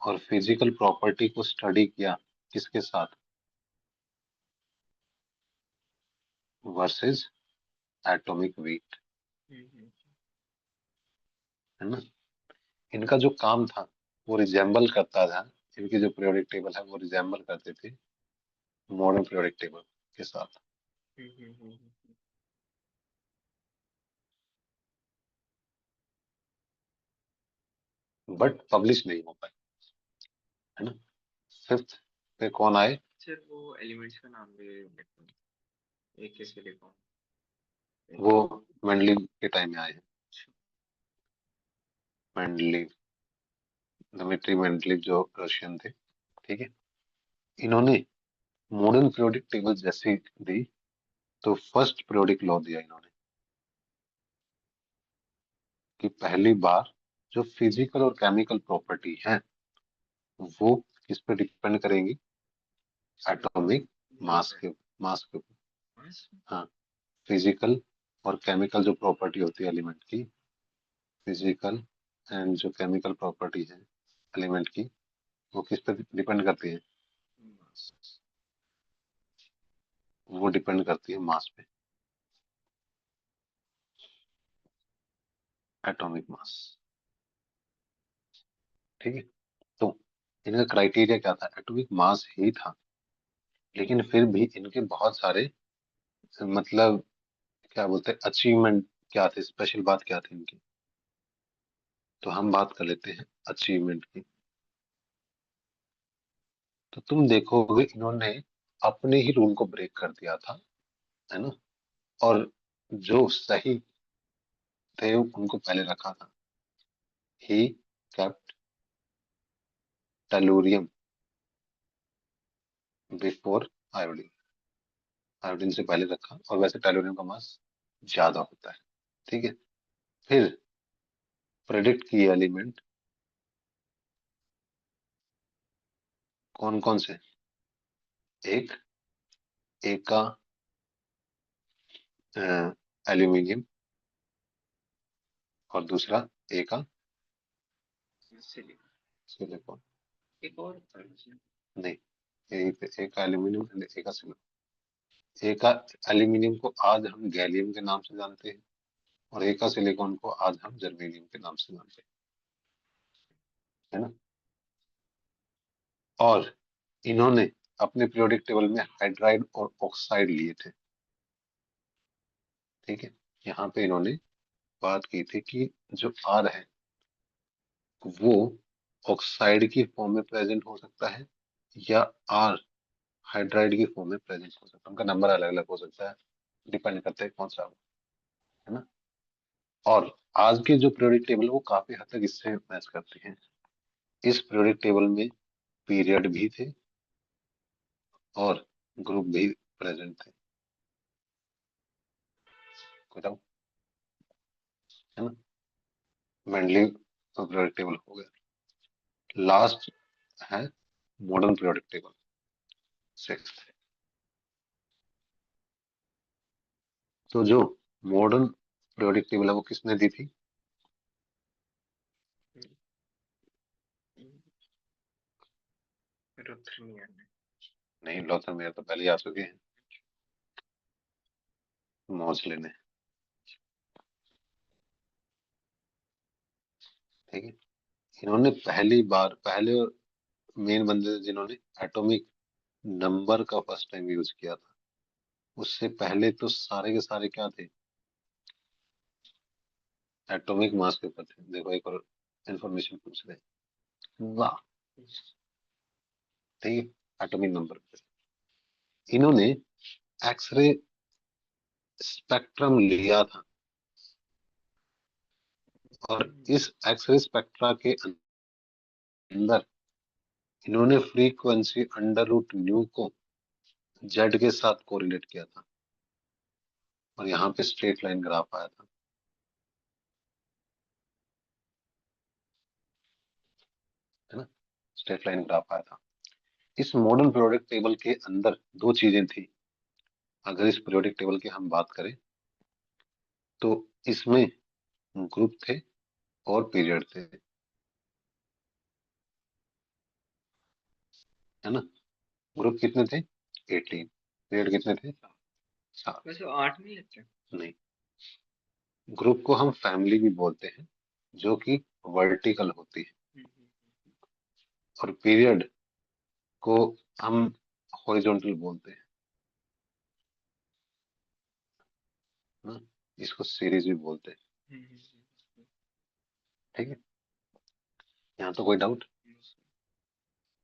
और फिजिकल प्रॉपर्टी को स्टडी किया किसके साथ? Versus atomic weight. है ना? इनका जो काम था वो रिजेंबल करता था, इनकी जो पीरियोडिक टेबल है वो रिजेंबल करते थे मॉडर्न पीरियोडिक टेबल के साथ। बट पब्लिश नहीं हो पाए। है ना? फिफ्थ पे कौन आए? सर वो एलिमेंट्स का नाम भी देखो, एक के सिलिकॉन, वो मेंडलीव के टाइम में आए हैं। मेंडलीव, दिमित्री मेंडलीव जो रशियन थे। ठीक है, इन्होंने मॉडर्न पीरियोडिक टेबल जैसी दी, तो फर्स्ट पीरियोडिक लॉ दिया इन्होंने कि पहली बार जो फिजिकल और केमिकल प्रॉपर्टी है वो किस पे डिपेंड करेंगी? एटॉमिक मास के ऊपर। हाँ, फिजिकल और केमिकल जो प्रॉपर्टी होती है एलिमेंट की, फिजिकल एंड जो केमिकल प्रॉपर्टी है एलिमेंट की, वो किस पे डिपेंड करती है? वो डिपेंड करती है मास पे, एटॉमिक मास। ठीक है, तो इनका क्राइटेरिया क्या था? एटॉमिक मास ही था, लेकिन फिर भी इनके बहुत सारे, मतलब क्या बोलते हैं, अचीवमेंट क्या थे, स्पेशल बात क्या थी इनकी? तो हम बात कर लेते हैं अचीवमेंट की। तो तुम देखोगे इन्होंने अपने ही रूल को ब्रेक कर दिया था। है ना? और जो सही थे उनको पहले रखा था। He kept tellurium before iodine. Iodine से पहले रखा, और वैसे टेलुरियम का मास ज्यादा होता है। ठीक है, फिर प्रेडिक्ट किए एलिमेंट कौन कौन से? एक एका एल्यूमिनियम, और दूसरा एका सिलिकॉन। एक और था इसमें। नहीं, एक एल्यूमिनियम एंड एका सिलिकॉन। एका एल्यूमिनियम को आज हम गैलियम के नाम से जानते हैं, और एका सिलिकॉन को आज हम जर्मेनियम के नाम से जानते हैं। है ना? और इन्होंने अपने पीरियोडिक टेबल में हाइड्राइड और ऑक्साइड लिए थे। ठीक है, यहाँ पे इन्होंने बात की थी कि जो आर है वो ऑक्साइड की फॉर्म में प्रेजेंट हो सकता है या आर हाइड्राइड की फॉर्म में प्रेजेंट हो सकता है। उनका नंबर अलग अलग हो सकता है, डिपेंड करता है कौन सा हो, है ना। और आज के जो पीरियोडिक टेबल है वो काफी हद तक इससे मैच करते हैं। इस पीरियोडिक टेबल में पीरियड भी थे और ग्रुप भी प्रेजेंट थे, कोई डाउट, है ना। मेंडली पीरियोडिक टेबल हो गया। लास्ट है मॉडर्न पीरियोडिक टेबल, सिक्स्थ। तो जो मॉडर्न पीरियोडिक टेबल है वो किसने दी थी? रुथ्रमियर ने। नहीं, लॉथर मेयर तो पहले ही आ चुके हैं, मौजले ने। ठीक है, इन्होंने पहले मेन बंदे थे जिन्होंने एटॉमिक नंबर का फर्स्ट टाइम यूज किया था। उससे पहले तो सारे के सारे क्या थे? एटॉमिक मास के ऊपर थे। देखो एक और इंफॉर्मेशन पूछ रहे हैं, वाह। ठीक है, एटॉमिक नंबर पे इन्होंने एक्सरे स्पेक्ट्रम लिया था, और इस एक्सरे स्पेक्ट्रा के अंदर इन्होंने फ्रीक्वेंसी अंडर रूट न्यू को जेड के साथ कोरिलेट किया था, और यहाँ पे स्ट्रेट लाइन ग्राफ आया था, है ना। स्ट्रेट लाइन ग्राफ आया था। इस मॉडर्न पीरियोडिक टेबल के अंदर दो चीजें थी। अगर इस पीरियोडिक टेबल की हम बात करें तो इसमें ग्रुप थे और पीरियड थे, है ना। ग्रुप कितने थे? 18। पीरियड कितने थे? 7। वैसे 8 नहीं लगते। नहीं, ग्रुप को हम फैमिली भी बोलते हैं, जो कि वर्टिकल होती है, और पीरियड को हम हॉरिजॉन्टल बोलते हैं, ना। इसको सीरीज भी बोलते हैं। ठीक है, यहाँ तो कोई डाउट?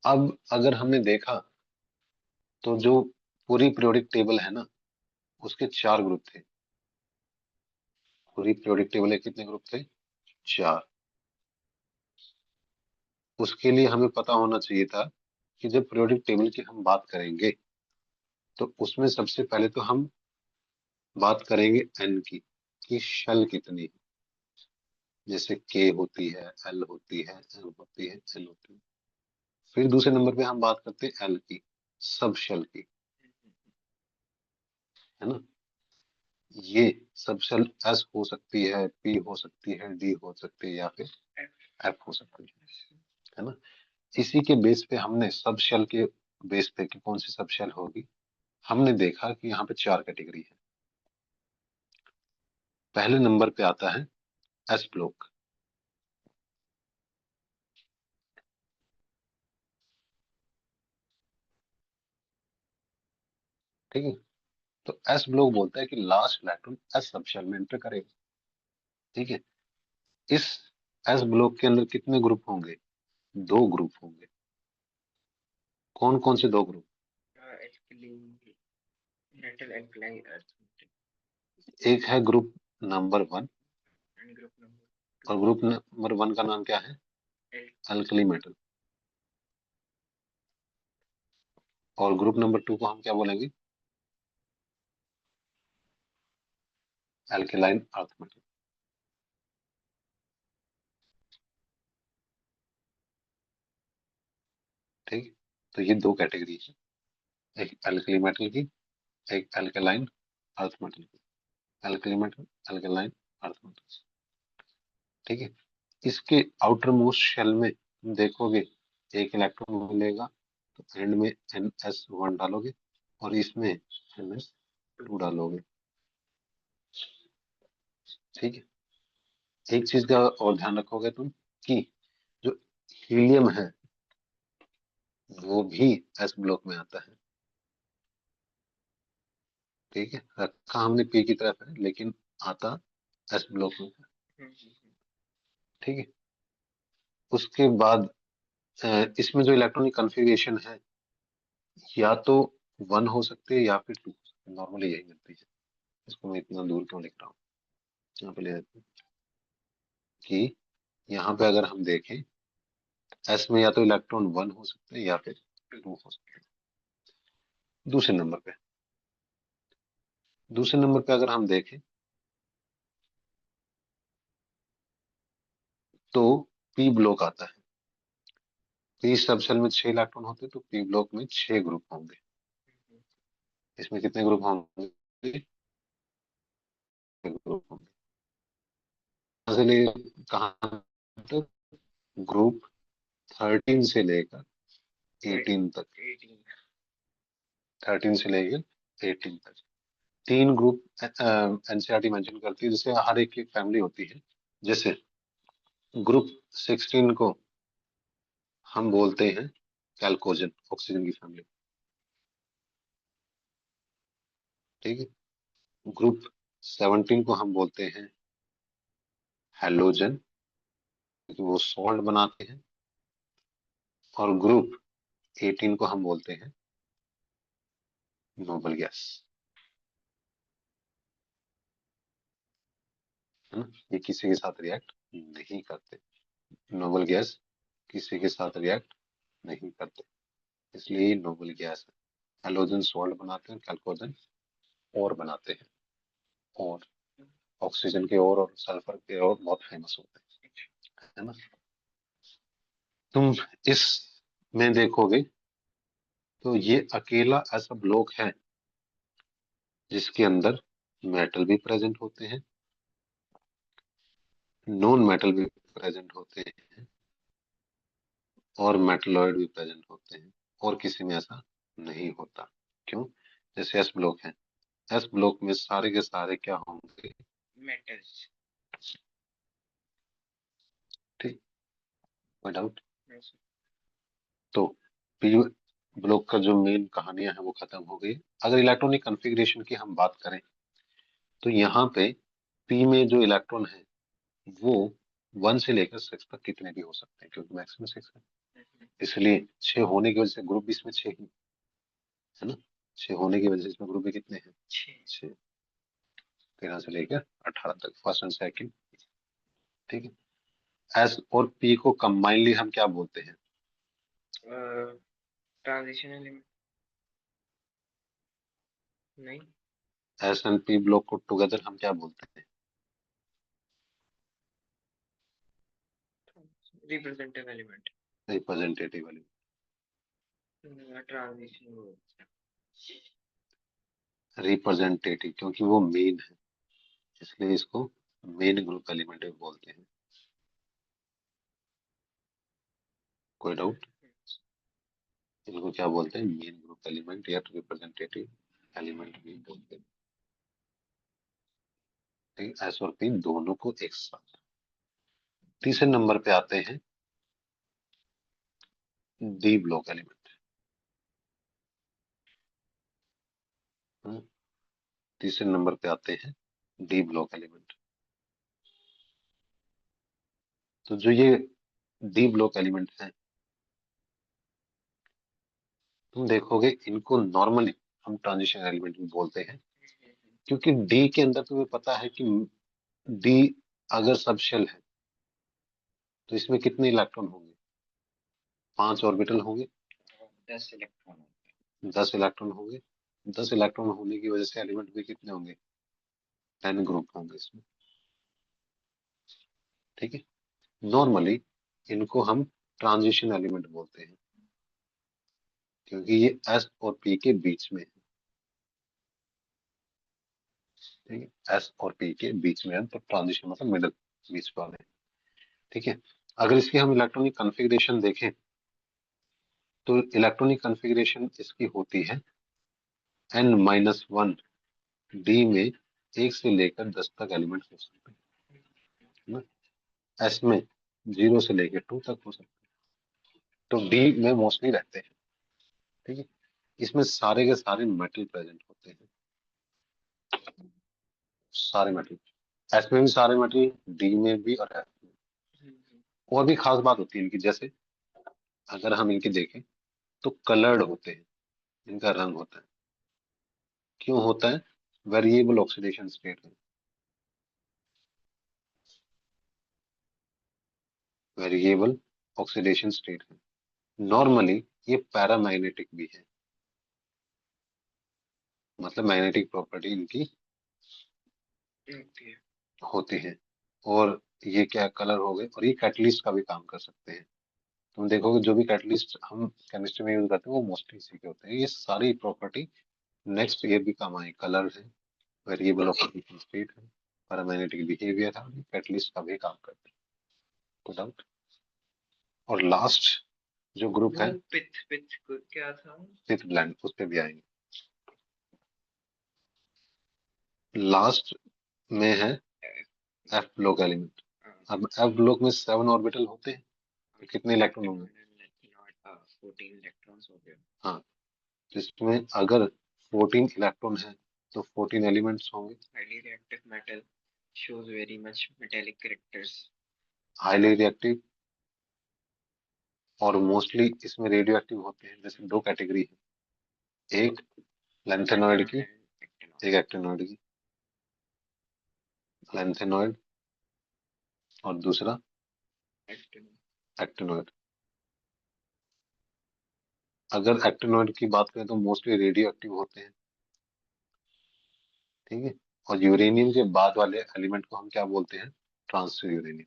अब अगर हमने देखा तो जो पूरी पीरियोडिक टेबल है ना, उसके 4 ग्रुप थे। पूरी पीरियोडिक टेबल के कितने ग्रुप थे? 4। उसके लिए हमें पता होना चाहिए था कि जब पीरियोडिक टेबल की हम बात करेंगे तो उसमें सबसे पहले तो हम बात करेंगे एन की, कि शेल कितनी है। जैसे के होती है, एल होती है, एम होती है, एन होती है। फिर दूसरे नंबर पे हम बात करते हैं एल की, सब शेल की, है ना। ये सब शेल एस हो सकती है, पी हो सकती है, डी हो सकती है, या फिर एफ हो सकती है ना। इसी के बेस पे हमने सब शेल के बेस पे कि कौन सी सब शेल होगी, हमने देखा कि यहाँ पे 4 कैटेगरी है। पहले नंबर पे आता है एस ब्लॉक। ठीक है, तो एस ब्लॉक बोलता है कि last electron S sub shell में एंटर करेगा। ठीक है, इस एस ब्लॉक के अंदर कितने ग्रुप होंगे? 2 ग्रुप होंगे। कौन कौन से 2 ग्रुप? मेटल एल्कलाइन अर्थ एक है group number 1, and group number और ग्रुप नंबर 1 का नाम क्या है? Alkali metal. और ग्रुप नंबर 2 को हम क्या बोलेंगे? Alkaline earth metal. ठीक है, तो ये 2 कैटेगरी है, एक एल्कली मेटल की, एक एल्केलाइन अर्थ मेटल की। Alkali metal, alkaline earth metal. ठीक है, इसके आउटर मोस्ट शेल में देखोगे एक इलेक्ट्रॉन मिलेगा, तो एंड में NS1 डालोगे और इसमें NS2 डालोगे। ठीक है, एक चीज का और ध्यान रखोगे तुम कि जो हीलियम है वो भी एस ब्लॉक में आता है। ठीक है, रखा हमने पी की तरफ है लेकिन आता एस ब्लॉक में है। ठीक है, उसके बाद इसमें जो इलेक्ट्रॉनिक कॉन्फ़िगरेशन है या तो 1 हो सकती है या फिर 2 हो सकती है, नॉर्मली यही मिलती है। इसको मैं इतना दूर क्यों लिख रहा हूँ, यहाँ पे ले आते हैं कि यहाँ पे अगर हम देखें एस में या तो इलेक्ट्रॉन 1 हो सकते हैं या फिर 2 हो सकते हैं। दूसरे नंबर पे, दूसरे नंबर पे अगर हम देखें तो पी ब्लॉक आता है। पी सब शेल में 6 इलेक्ट्रॉन होते हैं तो पी ब्लॉक में 6 ग्रुप होंगे। इसमें कितने ग्रुप होंगे? 6 ग्रुप होंगे। कहाँ से ले, कहाँ तक? ग्रुप 13 से लेकर 18 तक। 13 से लेकर 18 तक 3 ग्रुप एनसीईआरटी मेंशन करती है, जिससे हर एक की फैमिली होती है। जैसे ग्रुप 16 को हम बोलते हैं कैल्कोजन, ऑक्सीजन की फैमिली। ठीक है, ग्रुप 17 को हम बोलते हैं हैलोजन, क्योंकि वो सॉल्ट बनाते हैं। और ग्रुप 18 को हम बोलते हैं नोबल गैस, है ना। ये किसी के साथ रिएक्ट नहीं करते, नोबल गैस किसी के साथ रिएक्ट नहीं करते, इसलिए ये नोबल गैस है। हैलोजन सॉल्ट बनाते हैं, कैल्कोजन और बनाते हैं, और ऑक्सीजन के और सल्फर के और बहुत फेमस होते हैं, है ना। तुम इस में देखोगे तो ये अकेला ऐसा ब्लॉक है जिसके अंदर मेटल भी प्रेजेंट होते हैं, नॉन मेटल भी प्रेजेंट होते हैं, और मेटलॉइड भी प्रेजेंट होते हैं, और किसी में ऐसा नहीं होता। क्यों? जैसे एस ब्लॉक है, एस ब्लॉक में सारे के सारे क्या होंगे? मेटल्स। ठीक, कोई डाउट? तो पी ब्लॉक का जो मेन कहानियां है वो खत्म हो गई। अगर इलेक्ट्रॉनिक कॉन्फ़िगरेशन की हम बात करें तो यहाँ पे पी में जो इलेक्ट्रॉन है वो 1 से लेकर 6 तक कितने भी हो सकते हैं, क्योंकि मैक्सिमम 6 है, इसलिए 6 होने की वजह से ग्रुप भी इसमें 6 ही है ना। 6 होने की वजह से इसमें ग्रुप भी कितने हैं? 6। 13 से लेकर 18 तक, फर्स्ट एंड सेकंड। ठीक है, एस और पी को कंबाइनली हम क्या बोलते हैं? Transition element. नहीं। एस एंड पी ब्लॉक को टुगेदर हम क्या बोलते हैं? Representative element. रिप्रेजेंटेटिव वाली। ट्रांजिशन। रिप्रेजेंटेटिव क्योंकि वो मेन है, इसलिए इसको मेन ग्रुप एलिमेंट भी बोलते हैं। कोई डाउट? इनको क्या बोलते हैं? मेन ग्रुप एलिमेंट या रिप्रेजेंटेटिव एलिमेंट भी बोलते हैं। ठीक है, एस और पी दोनों को एक साथ। तीसरे नंबर पे आते हैं डी ब्लॉक एलिमेंट। तीसरे नंबर पे आते हैं डी ब्लॉक एलिमेंट। तो जो ये डी ब्लॉक एलिमेंट है, तुम देखोगे इनको नॉर्मली हम ट्रांजिशन एलिमेंट भी बोलते हैं, क्योंकि डी के अंदर तुम्हें पता है कि डी अगर सब शेल है तो इसमें कितने इलेक्ट्रॉन होंगे? 5 ऑर्बिटल होंगे। 10 इलेक्ट्रॉन। 10 इलेक्ट्रॉन होंगे। 10 इलेक्ट्रॉन होने की वजह से एलिमेंट भी कितने होंगे? 10 ग्रुप होंगे इसमें। ठीक है, नॉर्मली इनको हम ट्रांजिशन एलिमेंट बोलते हैं, क्योंकि ये एस और पी के बीच में है। ठीक है, एस और पी के बीच में है तो ट्रांजिशन मतलब मिडल, बीच वाले। ठीक है, अगर इसकी हम इलेक्ट्रॉनिक कॉन्फ़िगरेशन देखें तो इलेक्ट्रॉनिक कॉन्फ़िगरेशन इसकी होती है n-1 डी में 1 से लेकर 10 तक एलिमेंट हो सकते हैं ना। एस में 0 से लेकर 2 तक हो सकते हैं, तो डी में मोस्टली रहते हैं। ठीक है, इसमें सारे के सारे मेटल प्रेजेंट होते हैं, सारे मेटल, एस में भी सारे मेटल, डी में भी और एफ में। और भी खास बात होती है इनकी, जैसे अगर हम इनके देखें तो कलर्ड होते हैं, इनका रंग होता है। क्यों होता है? वेरिएबल ऑक्सीडेशन स्टेट है, वेरिएबल ऑक्सीडेशन स्टेट है। नॉर्मली ये पैरामैग्नेटिक भी है, मतलब मैग्नेटिक प्रॉपर्टी इनकी ओके। होती है। और ये क्या कलर हो गए, और ये कैटलिस्ट का भी काम कर सकते हैं। तुम देखोगे जो भी कैटलिस्ट हम केमिस्ट्री में यूज करते हैं वो मोस्टली इसी के होते हैं। ये सारी प्रॉपर्टी नेक्स्ट ये भी काम आए, कलर है, वेरिएबल ऑक्सीडेशन स्टेट है, पैरामैग्नेटिक बिहेवियर है, कैटलिस्ट का भी काम करते हैं। तो डाउट। और लास्ट जो ग्रुप वो है पिथ पिथ क्या था? फिफ्थ ब्लैंड, उस पे भी आएंगे। लास्ट में है एफ ब्लॉक एलिमेंट। अब एफ ब्लॉक में 7 ऑर्बिटल होते हैं, तो कितने इलेक्ट्रॉन होंगे? 14 इलेक्ट्रॉन्स हो गए। हाँ, जिसमें अगर 14 इलेक्ट्रॉन है तो 14 एलिमेंट्स होंगे। Highly reactive metal shows very much metallic characters. Highly reactive, और मोस्टली इसमें रेडियो एक्टिव होते हैं। जैसे दो कैटेगरी है, एक लैंथेनॉइड की, एक एक्टिनॉइड की। लैंथेनॉइड और दूसरा एक्टिनॉइड। अगर एक्टिनॉइड की बात करें तो मोस्टली रेडियो एक्टिव होते हैं, ठीक है। और यूरेनियम के बाद वाले एलिमेंट को हम क्या बोलते हैं? Trans uranium.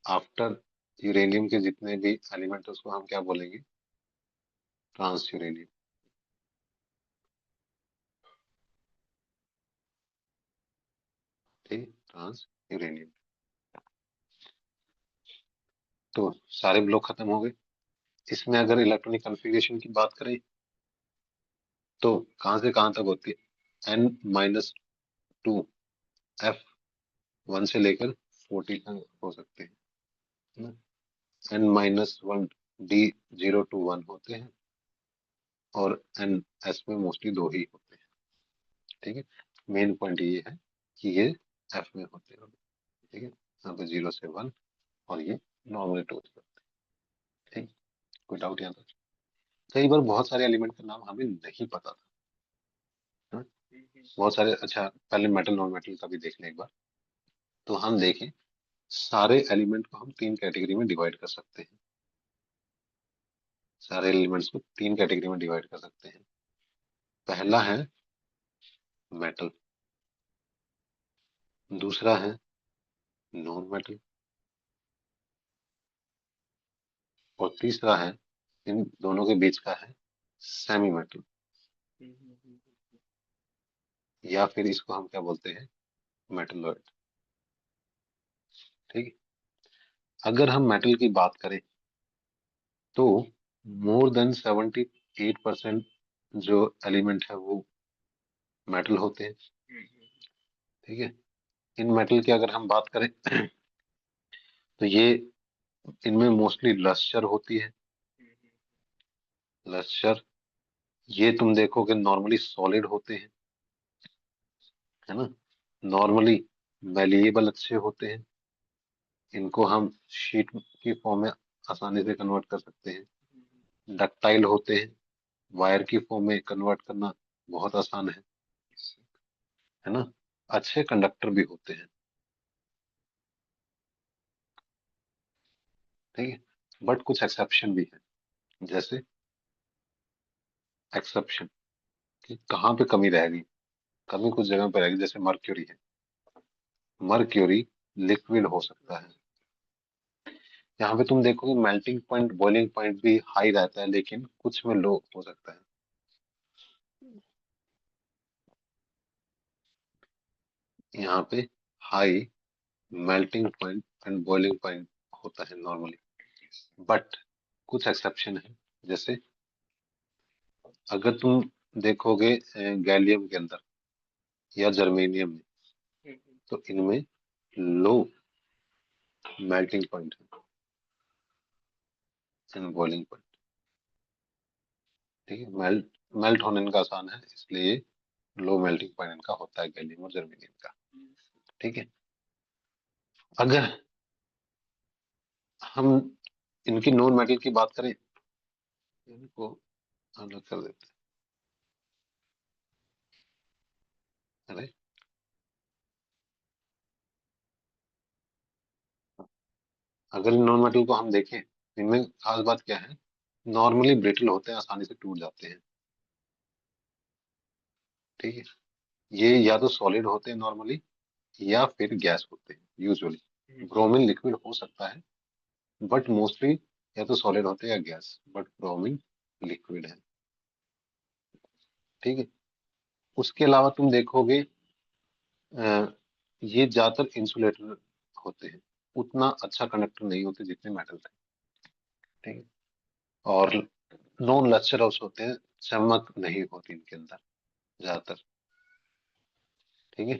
आफ्टर यूरेनियम के जितने भी एलिमेंट है उसको हम क्या बोलेंगे? Transuranium. ठीक, ट्रांस यूरेनियम। तो सारे ब्लॉक खत्म हो गए। इसमें अगर इलेक्ट्रॉनिक कॉन्फ़िगरेशन की बात करें तो कहां से कहां तक होती है? N-2 F1 से लेकर 40 तक हो सकते हैं। N-1 D0 to 1 होते हैं, और N S में मोस्टली दो ही होते हैं। ठीक है, मेन पॉइंट ये है कि ये F में होते हैं। ठीक है, यहाँ पे 0 से 1, और ये नॉर्मली 2 से होते हैं। ठीक, कोई डाउट यहाँ तक? कई बार बहुत सारे एलिमेंट का नाम हमें नहीं पता था, हाँ? बहुत सारे। अच्छा, पहले मेटल नॉन मेटल का भी देख लें एक बार। तो हम देखें, सारे एलिमेंट को हम तीन कैटेगरी में डिवाइड कर सकते हैं। सारे एलिमेंट्स को तीन कैटेगरी में डिवाइड कर सकते हैं। पहला है मेटल, दूसरा है नॉन मेटल, और तीसरा है, इन दोनों के बीच का है, सेमी मेटल, या फिर इसको हम क्या बोलते हैं? मेटलॉइड। ठीक है, अगर हम मेटल की बात करें तो मोर देन 78% जो एलिमेंट है वो मेटल होते हैं। ठीक है, इन मेटल की अगर हम बात करें तो ये, इनमें मोस्टली लस्टर होती है। लस्टर, ये तुम देखोगे नॉर्मली सॉलिड होते हैं, है ना। नॉर्मली मैलिएबल अच्छे होते हैं, इनको हम शीट की फॉर्म में आसानी से कन्वर्ट कर सकते हैं। डक्टाइल होते हैं, वायर की फॉर्म में कन्वर्ट करना बहुत आसान है ना। अच्छे कंडक्टर भी होते हैं। ठीक है, बट कुछ एक्सेप्शन भी है। जैसे एक्सेप्शन कि कहाँ पे कमी रहेगी? कमी कुछ जगह पे रहेगी, जैसे मर्क्यूरी है। मर्क्यूरी लिक्विड हो सकता है। यहाँ पे तुम देखोगे मेल्टिंग पॉइंट, बॉइलिंग पॉइंट भी हाई रहता है, लेकिन कुछ में लो हो सकता है। यहाँ पे high melting point and boiling point होता है नॉर्मली, बट कुछ एक्सेप्शन है। जैसे अगर तुम देखोगे गैलियम के अंदर या जर्मेनियम में, तो इनमें लो मेल्टिंग पॉइंट है एंड बॉइलिंग पॉइंट। ठीक है, मेल्ट होने इनका आसान है, इसलिए लो मेल्टिंग पॉइंट इनका होता है गैलियम और जर्मेनियम का। ठीक है, अगर हम इनकी नॉन मेटल की बात करें, इनको अलग कर देते हैं। अरे, अगर इन नॉन मेटल को हम देखें, इनमें खास बात क्या है, नॉर्मली ब्रिटल होते हैं, आसानी से टूट जाते हैं। ठीक है, ये या तो सॉलिड होते हैं नॉर्मली, या फिर गैस होते हैं यूजुअली। ब्रोमीन लिक्विड हो सकता है, बट मोस्टली या तो सॉलिड होते हैं या गैस, बट ब्रोमीन लिक्विड है। ठीक है, उसके अलावा तुम देखोगे ये ज्यादातर इंसुलेटर होते हैं, उतना अच्छा कंडक्टर नहीं होते जितने मेटल थे। ठीक है, और नॉन लचरस होते हैं, चमक नहीं होती इनके अंदर ज्यादातर। ठीक है,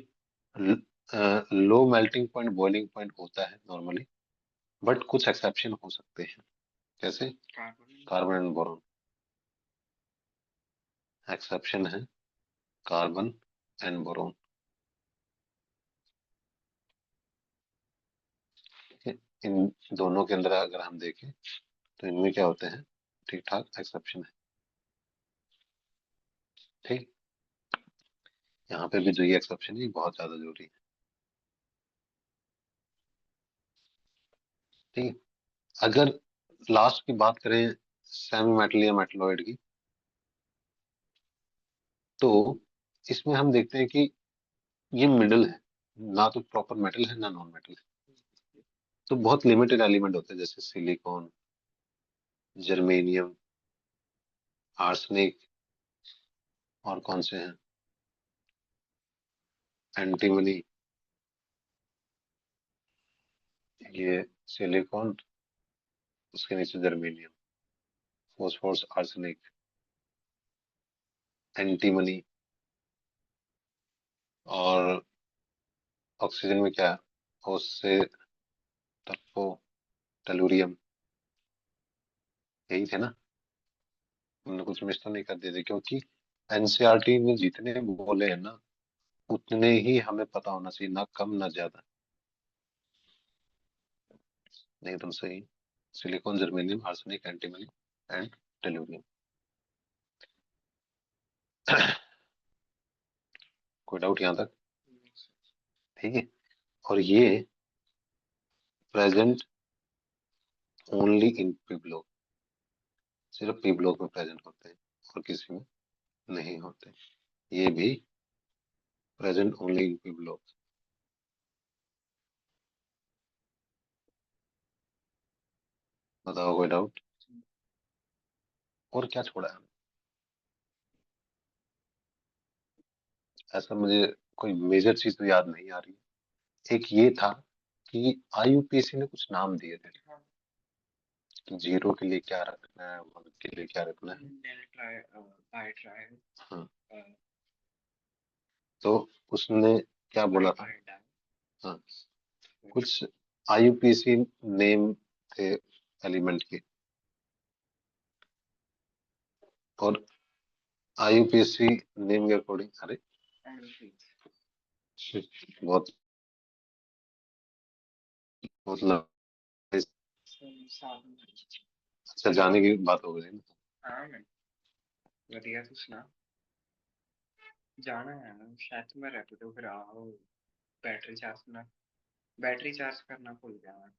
low melting point boiling point होता है नॉर्मली, बट कुछ एक्सेप्शन हो सकते हैं, जैसे carbon. Carbon and boron. Exception है कार्बन एंड बोरॉन। इन दोनों के अंदर अगर हम देखें, तो इनमें क्या होते हैं, ठीक ठाक एक्सेप्शन है। ठीक, यहाँ पे भी जो ये एक्सेप्शन है ये बहुत ज्यादा जरूरी है। ठीक है, अगर लास्ट की बात करें सेमी मेटल या मेटलॉइड की, तो इसमें हम देखते हैं कि ये मिडल है, ना तो प्रॉपर मेटल है ना नॉन मेटल है। तो बहुत लिमिटेड एलिमेंट होते हैं, जैसे सिलिकॉन, जर्मेनियम, आर्सेनिक, और कौन से हैं, एंटीमनी, ये सिलिकॉन, उसके नीचे जर्मेनियम, फॉस्फोरस, आर्सेनिक, एंटीमनी, और ऑक्सीजन में क्या है, उससे टप्पो, टेलुरियम, यही थे ना। हमने कुछ मिस तो नहीं कर दिए थे, क्योंकि एनसीईआरटी में जितने बोले हैं ना, उतने ही हमें पता होना चाहिए, ना कम ना ज्यादा। नहीं, तुम सही, silicon, germanium, arsenic, antimony and tellurium. कोई डाउट यहाँ तक? ठीक है, और ये present only in P block, सिर्फ पी ब्लॉक में प्रेजेंट होते हैं, और किसी में नहीं होते। ये भी present only in P block. बताओ, कोई डाउट? और क्या छोड़ा है? ऐसा मुझे कोई मेजर चीज तो याद नहीं आ रही। एक ये था कि आईयूपीएसी ने कुछ नाम दिए थे, कि जीरो के लिए क्या रखना है, वन के लिए क्या रखना है। हाँ, तो उसने क्या बोला था? हाँ, कुछ आईयूपीएसी नेम थे एलिमेंट के, और आईयूपीएसी नेम के अकॉर्डिंग, अरे बहुत बहुत अच्छा, जाने की बात हो गई ना। हाँ मैं बढ़िया, तू सुना। जाना है ना, शायद तो मैं रैपिडो पे रहा हूँ। बैटरी चार्ज करना भूल गया मैं।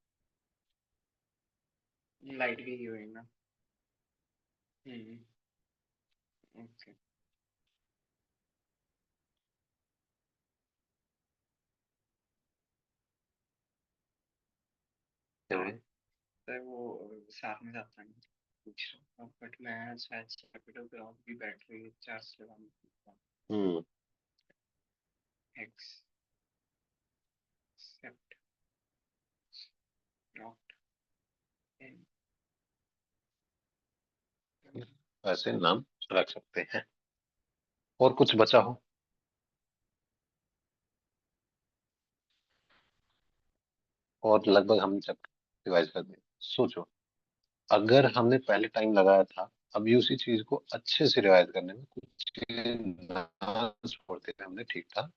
लाइट गई हुई ना। हम्म। ओके। क्या है? तो वो साथ में जाता नहीं, पूछ रहा हूँ, बट मैं शायद रैपिडो पे रहूँ भी बैटरी चार्ज लगाना। हम्म, एक्सेप्ट नॉट इन। वैसे नाम रख सकते हैं। और कुछ बचा हो? और लगभग हमने चैप्टर रिवाइज कर दिया। सोचो, अगर हमने पहले टाइम लगाया था अब ये उसी चीज को अच्छे से रिवाइज करने में कुछ चीजें ना छोड़ते हुए हमने ठीक ठाक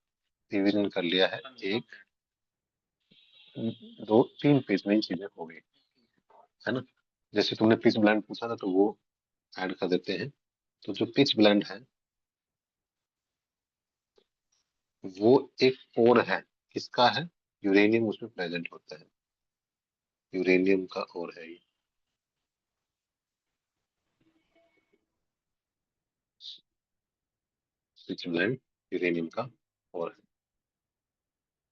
रिवीजन कर लिया है। एक, दो, तीन पेज में ही चीजें हो गई, है ना। जैसे तुमने पिच ब्लेंड पूछा था तो वो ऐड कर देते हैं। तो जो पिच ब्लेंड है वो एक ओर है, किसका है? यूरेनियम उसमें प्रेजेंट होता है, यूरेनियम का ओर है ये। पिच ब्लेंड यूरेनियम का ओर है,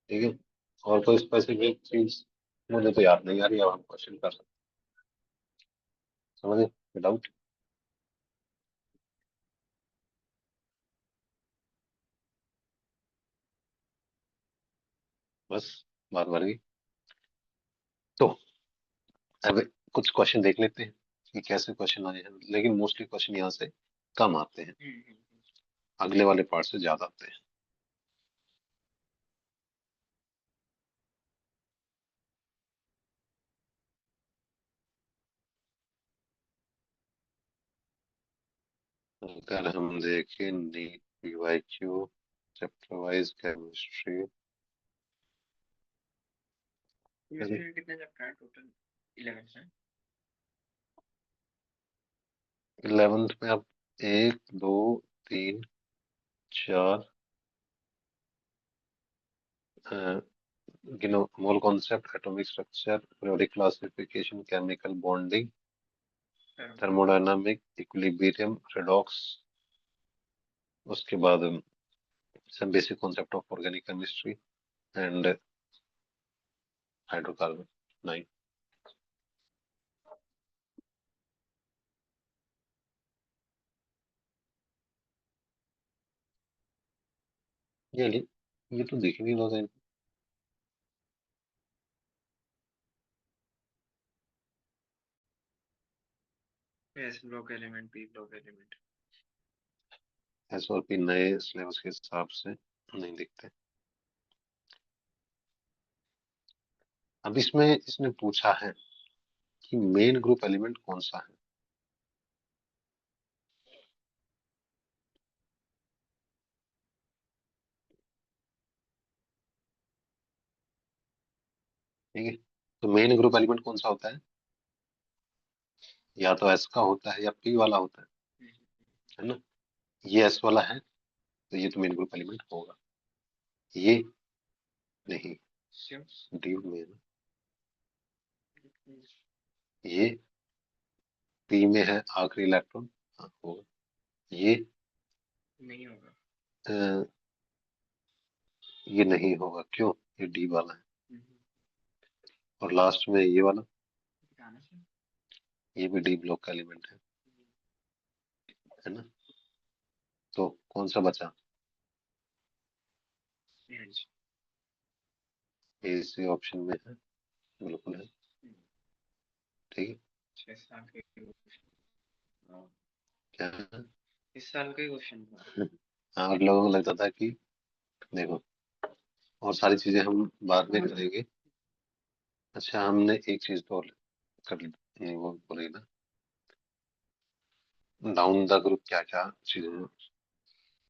ठीक है। और कोई स्पेसिफिक चीज मुझे तो याद नहीं आ रही, अब हम क्वेश्चन कर सकते हैं, समझे विदाउट। बस बात बढ़ गई। तो अब कुछ क्वेश्चन देख लेते हैं कि कैसे क्वेश्चन आए हैं, लेकिन मोस्टली क्वेश्चन यहाँ से कम आते हैं, अगले वाले पार्ट से ज्यादा आते हैं। अगर हम देखें NEET PYQ chapter wise chemistry, chemistry में कितने चैप्टर हैं टोटल? 11 है। 11th में अब एक, दो, तीन, चार, गिनो, mole concept, atomic structure, periodic classification, chemical bonding, thermodynamic, equilibrium, redox, उसके बाद some basic concept of organic chemistry and hydrocarbon 9। ये तो देख ही नहीं रहा था। S block element, P block element. S और पी नए सिलेबस के हिसाब से नहीं दिखते। अब इसमें इसने पूछा है कि मेन ग्रुप एलिमेंट कौन सा है। ठीक है, तो मेन ग्रुप एलिमेंट कौन सा होता है? या तो एस का होता है या पी वाला होता है ना। ये एस वाला है तो ये तो मेन ग्रुप एलिमेंट होगा, ये नहीं, डी में है। ये पी में है आखिरी इलेक्ट्रॉन, हाँ होगा। ये नहीं होगा। ये नहीं होगा, क्यों? ये डी वाला है। और लास्ट में ये वाला, ये भी डी ब्लॉक का एलिमेंट है ना। तो कौन सा बचा? इसी ऑप्शन में है, बिल्कुल है, ठीक है। 6 साल के क्या है? इस साल का क्वेश्चन था। हाँ, और लोगों को लगता था कि देखो, और सारी चीजें हम बाद में करेंगे। अच्छा, हमने एक चीज तो और कर ली, ये वो बोले ना, डाउन द ग्रुप क्या क्या चीजें हैं,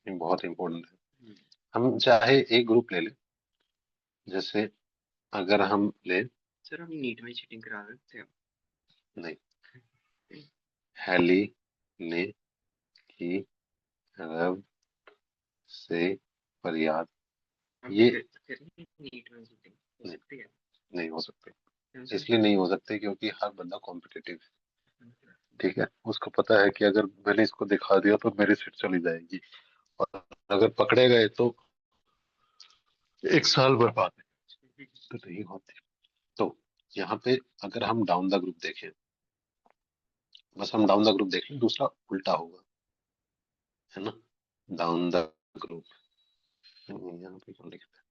ये बहुत इंपॉर्टेंट है। हम चाहे एक ग्रुप ले लें, जैसे अगर हम ले, सर हम नीट में चीटिंग करा सकते हो? नहीं, हेली ने की रब से फरियाद, ये नीट में चीटिंग हो सकती है? नहीं हो सकते। इसलिए नहीं हो सकते क्योंकि हर बंदा कॉम्पिटिटिव है, ठीक है। उसको पता है कि अगर मैंने इसको दिखा दिया तो मेरी सीट चली जाएगी, और अगर पकड़े गए तो 1 साल बर्बाद है, तो नहीं होती। तो यहाँ पे अगर हम डाउन द ग्रुप देखें, बस हम डाउन द ग्रुप देख लें, दूसरा उल्टा होगा, है ना। डाउन द ग्रुप, यहाँ पे क्यों लिखते हैं?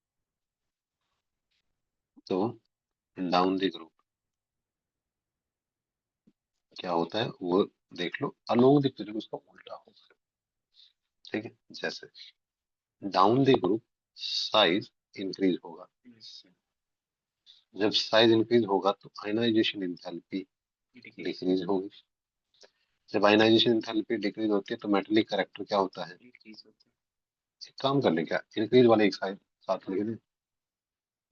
तो डाउन द ग्रुप क्या होता है वो देख लो, अलोंग द पीरियड उसका उल्टा होगा, ठीक है। जैसे down the group size increase होगा, जब साइज इंक्रीज होगा तो आयनाइजेशन एंथैल्पी डिक्रीज होगी। जब आयनाइजेशन एंथैल्पी डिक्रीज होती है तो मेटेलिक करैक्टर क्या होता है? इंक्रीज होता है। एक काम कर ले, क्या इंक्रीज वाले एक साथ साथ लिख दें,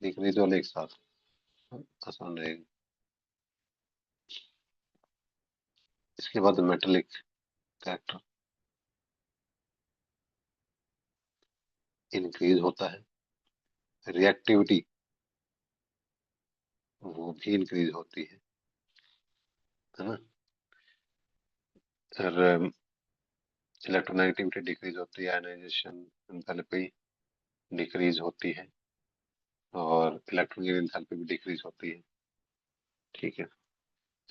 डिक्रीज वाले एक साथ, आसान रहेगा। इसके बाद मेटेलिक करैक्टर इंक्रीज होता है, रिएक्टिविटी वो भी इंक्रीज होती है ना। और इलेक्ट्रोनेगेटिविटी डिक्रीज होती है, आयनाइजेशन एंथैल्पी डिक्रीज होती है, और इलेक्ट्रॉनिक एंथैल्पी भी डिक्रीज होती है। ठीक है,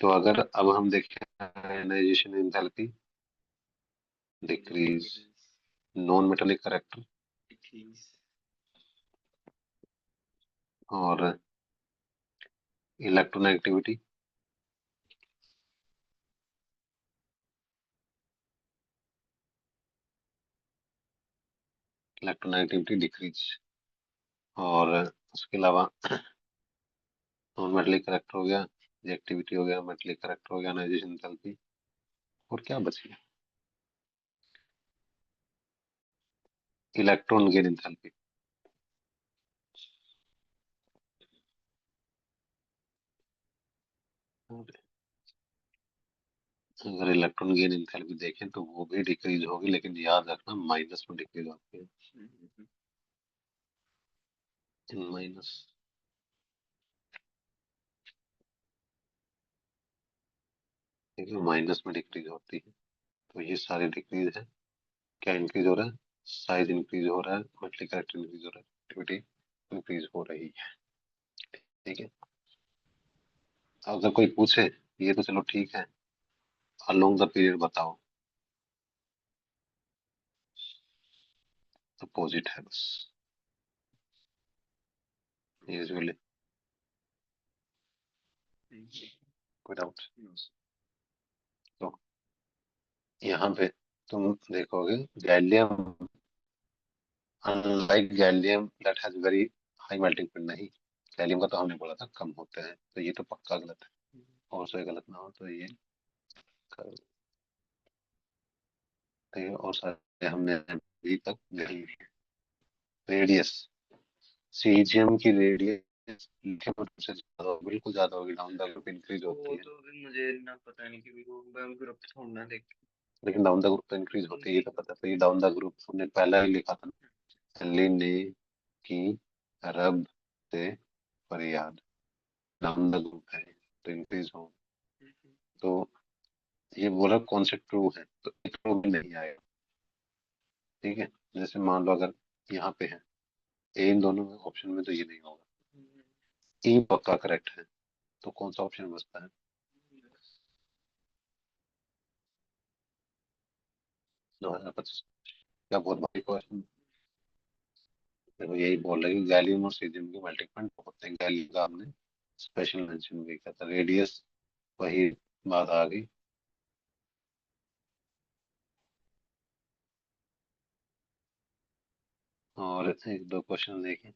तो अगर अब हम देखें ionisation enthalpy decrease, non metallic character decrease, और इलेक्ट्रोनेगेटिविटी इलेक्ट्रोनेगेटिविटी डिक्रीज, और उसके अलावा नॉन मेटेलिक करैक्टर हो गया, रिएक्टिविटी हो गया, मेटेलिक करैक्टर हो गया, आयनाइजेशन एंथैल्पी, और क्या बच गया? Electron gain enthalpy. अगर इलेक्ट्रॉन गेन एंथैल्पी देखें तो वो भी डिक्रीज होगी, लेकिन याद रखना माइनस में डिक्रीज होती है, माइनस। ठीक है, माइनस में डिक्रीज होती है। तो ये सारे डिक्रीज है। क्या इंक्रीज हो रहा है? साइज इंक्रीज हो रहा है, मेटलिक कैरेक्टर इंक्रीज हो रहा है, एक्टिविटी इंक्रीज हो रही है। ठीक है, अगर कोई पूछे ये तो चलो ठीक है, अलोंग द पीरियड बताओ, अपोजिट है बस, यूजुअली। कोई डाउट? तो यहाँ पे तुम देखोगे gallium, unlike gallium that has very high melting point, नहीं, गैलियम का तो हमने बोला था कम होते हैं, तो ये तो पक्का गलत है, और से गलत ना हो तो ये करते हैं। और सारे हमने अभी तक नहीं। रेडियस, सीजियम की रेडियस से ज्यादा, बिल्कुल ज्यादा होगी, डाउन द ग्रुप इंक्रीज होती वो है, तो भी मुझे ना पता नहीं क्योंकि वो मैं ग्रुप छोड़ना देख। लेकिन डाउन द ग्रुप तो इंक्रीज होती है, ये तो पता है। तो ये डाउन द ग्रुप हमने पहला ही लिखा था ना, लेने की रब से फरियाद, डाउन द ग्रुप है तो इंक्रीज हो। तो ये बोला कौन से ट्रू है, तो ट्रू भी नहीं आएगा। ठीक है, जैसे मान लो अगर यहाँ पे है ए, इन दोनों ऑप्शन में तो ये नहीं होगा, ई पक्का करेक्ट है, तो कौन सा ऑप्शन बचता है? 2025, क्या बहुत भारी क्वेश्चन। देखो यही बोल रहे हैं कि गैलियम और सीजियम के मेल्टिंग पॉइंट बहुत हैं, गैलियम का हमने स्पेशल मेंशन भी किया था, रेडियस वही बात आ गई। और एक दो क्वेश्चन देखें।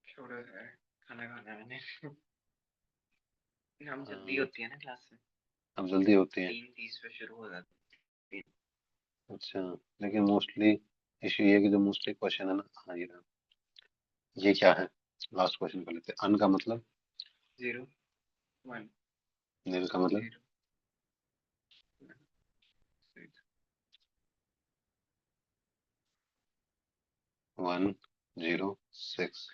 छोड़ो यार, खाना खाना है मैंने। हम जल्दी अ, होती है ना क्लास में, अब जल्दी होती है। 3:30 पे शुरू हो जाती है। अच्छा, लेकिन मोस्टली इशू ये है कि जो मोस्टली क्वेश्चन है ना, हाँ ये रहा। ये क्या है? लास्ट क्वेश्चन कर लेते हैं। अन का मतलब? 0 1 नील का मतलब? 0 106,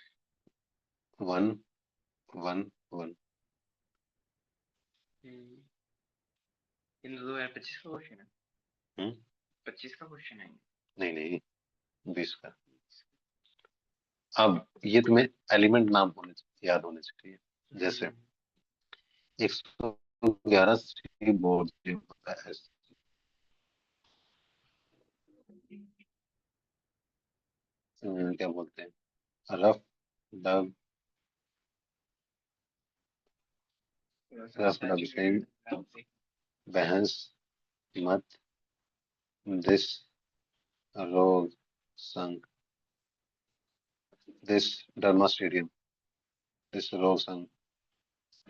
111। इन 2025 का क्वेश्चन है। हम्म, 25 का क्वेश्चन है। नहीं नहीं, 20 का। अब ये तुम्हें एलिमेंट नाम याद होने चाहिए। जैसे 111 सी बोर्ड होता है, क्या बोलते हैं, rough, dub, rough dub send, बहस, मत, दिस, रोग, संग, दिस डर्मा स्टेडियम, दिस रोग संग,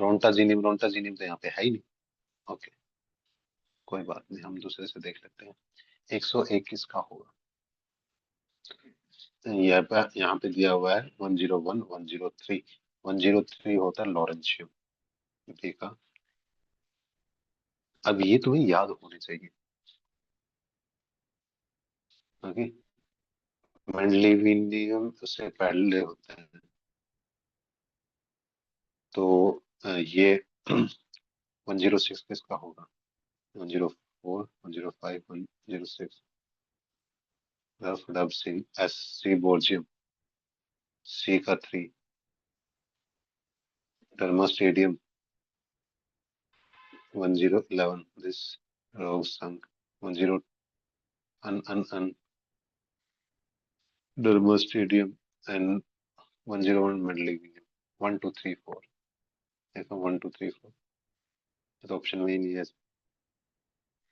रोंटा जिनिम तो यहाँ पे है ही नहीं। ओके, कोई बात नहीं, हम दूसरे से देख लेते हैं। 101 किसका होगा? यहाँ पे दिया हुआ है 101, 103। 103 होता है लॉरेंशियम। देखा, अब ये तुम्हें याद होने चाहिए। ओके, मेंडलिविनियम उससे पहले होता है। तो ये 106 किसका होगा? 104, 105, 106। रफ डब सी, एस सी बोर्जियम, सी का 3। डर्मा स्टेडियम 1011, दिस रोग संक 10, अन डर्मा स्टेडियम एंड 101 मेंडलिविनियम। 1234, देखो 1234, तो ऑप्शन में ही नहीं है।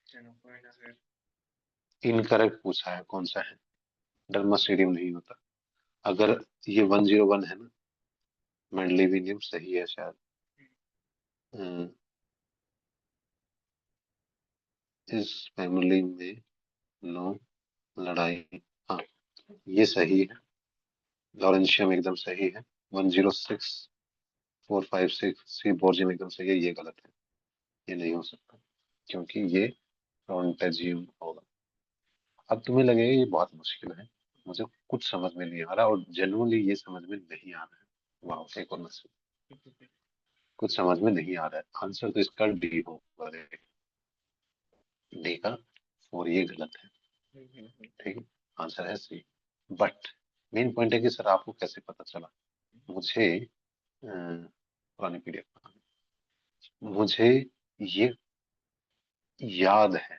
चलो कोई ना फिर। इनकरेक्ट पूछा है, कौन सा है? डर्मा स्टेडियम नहीं होता। अगर ये 101 है ना, मेंडलिविनियम सही है शायद। अ, इस फैमिली में नो लड़ाई, हाँ ये सही है। लॉरेंशियम एकदम सही है। 106, 456 सी बोर्जियम एकदम सही है, ये गलत है। ये नहीं हो सकता, क्योंकि ये फ्रॉन्टेजियम होगा। अब तुम्हें लगेगा ये बहुत मुश्किल है, मुझे कुछ समझ में नहीं आ रहा, और जनरली ये समझ में नहीं आ रहा है। वाह, एक और मैसेज। कुछ समझ में नहीं आ रहा है, आंसर तो इसका डी होगा। डी का 4 ये गलत है। ठीक है, आंसर है सी। बट मेन पॉइंट है कि सर आपको कैसे पता चला? मुझे पुरानी पीडीएफ, मुझे ये याद है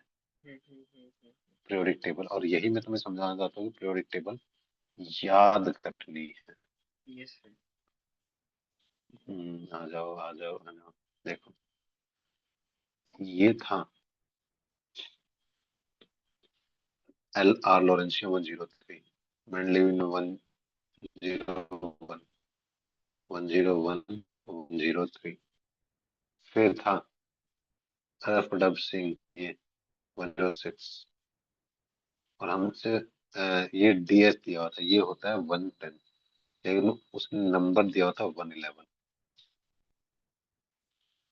पीरियोडिक टेबल, और यही मैं तुम्हें समझाना चाहता हूँ कि पीरियोडिक टेबल याद करनी है। Yes sir. आ जाओ आ जाओ आ जाओ, देखो ये था एल आर लॉरेंशियम 103, मेंडलिविन 101, 101, 103। फिर था एफ डब सिंह, ये 106। और हमसे ये डीएस दिया हुआ था, ये होता है 110, लेकिन उसने नंबर दिया हुआ था 111।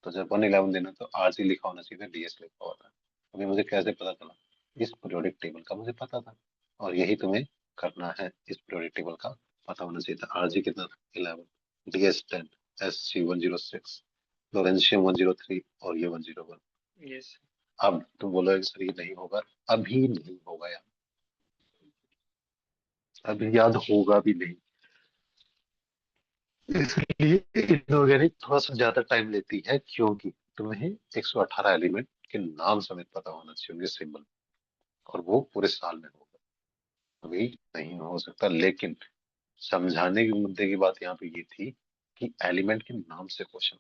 तो जब 111 देना तो आर सी लिखा होना चाहिए, डीएस लिखा हुआ था। अभी मुझे कैसे पता चला? इस पीरियोडिक टेबल का मुझे पता था, और यही तुम्हें करना है। इस पीरियोडिक टेबल का पता होना चाहिए था। आरजी कितना था? 11, डीएस 10, एस सी 106, लोरेंशियम 103, और ये 101। यस। अब तुम बोलोगे सर ये नहीं होगा। अभी नहीं होगा यार, अभी याद होगा भी नहीं। इसलिए इनऑर्गेनिक थोड़ा सा ज्यादा टाइम लेती है, क्योंकि तुम्हें 118 एलिमेंट के नाम समेत पता होना चाहिए, उनके सिंबल, और वो पूरे साल में होगा। अभी नहीं हो सकता। लेकिन समझाने की मुद्दे की बात यहाँ पे ये थी कि एलिमेंट के नाम से क्वेश्चन,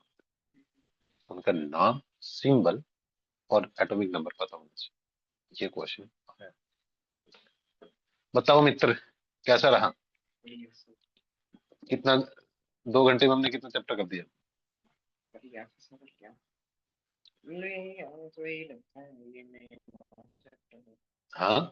उनका नाम, सिंबल और एटॉमिक नंबर पता होना चाहिए, ये क्वेश्चन है। बताओ मित्र, कैसा रहा? Yes sir. कितना, 2 घंटे में हमने कितना चैप्टर कर दिया? बढ़िया सर, क्या नहीं, हमें तो यही लगता है ये में चैप्टर। हाँ,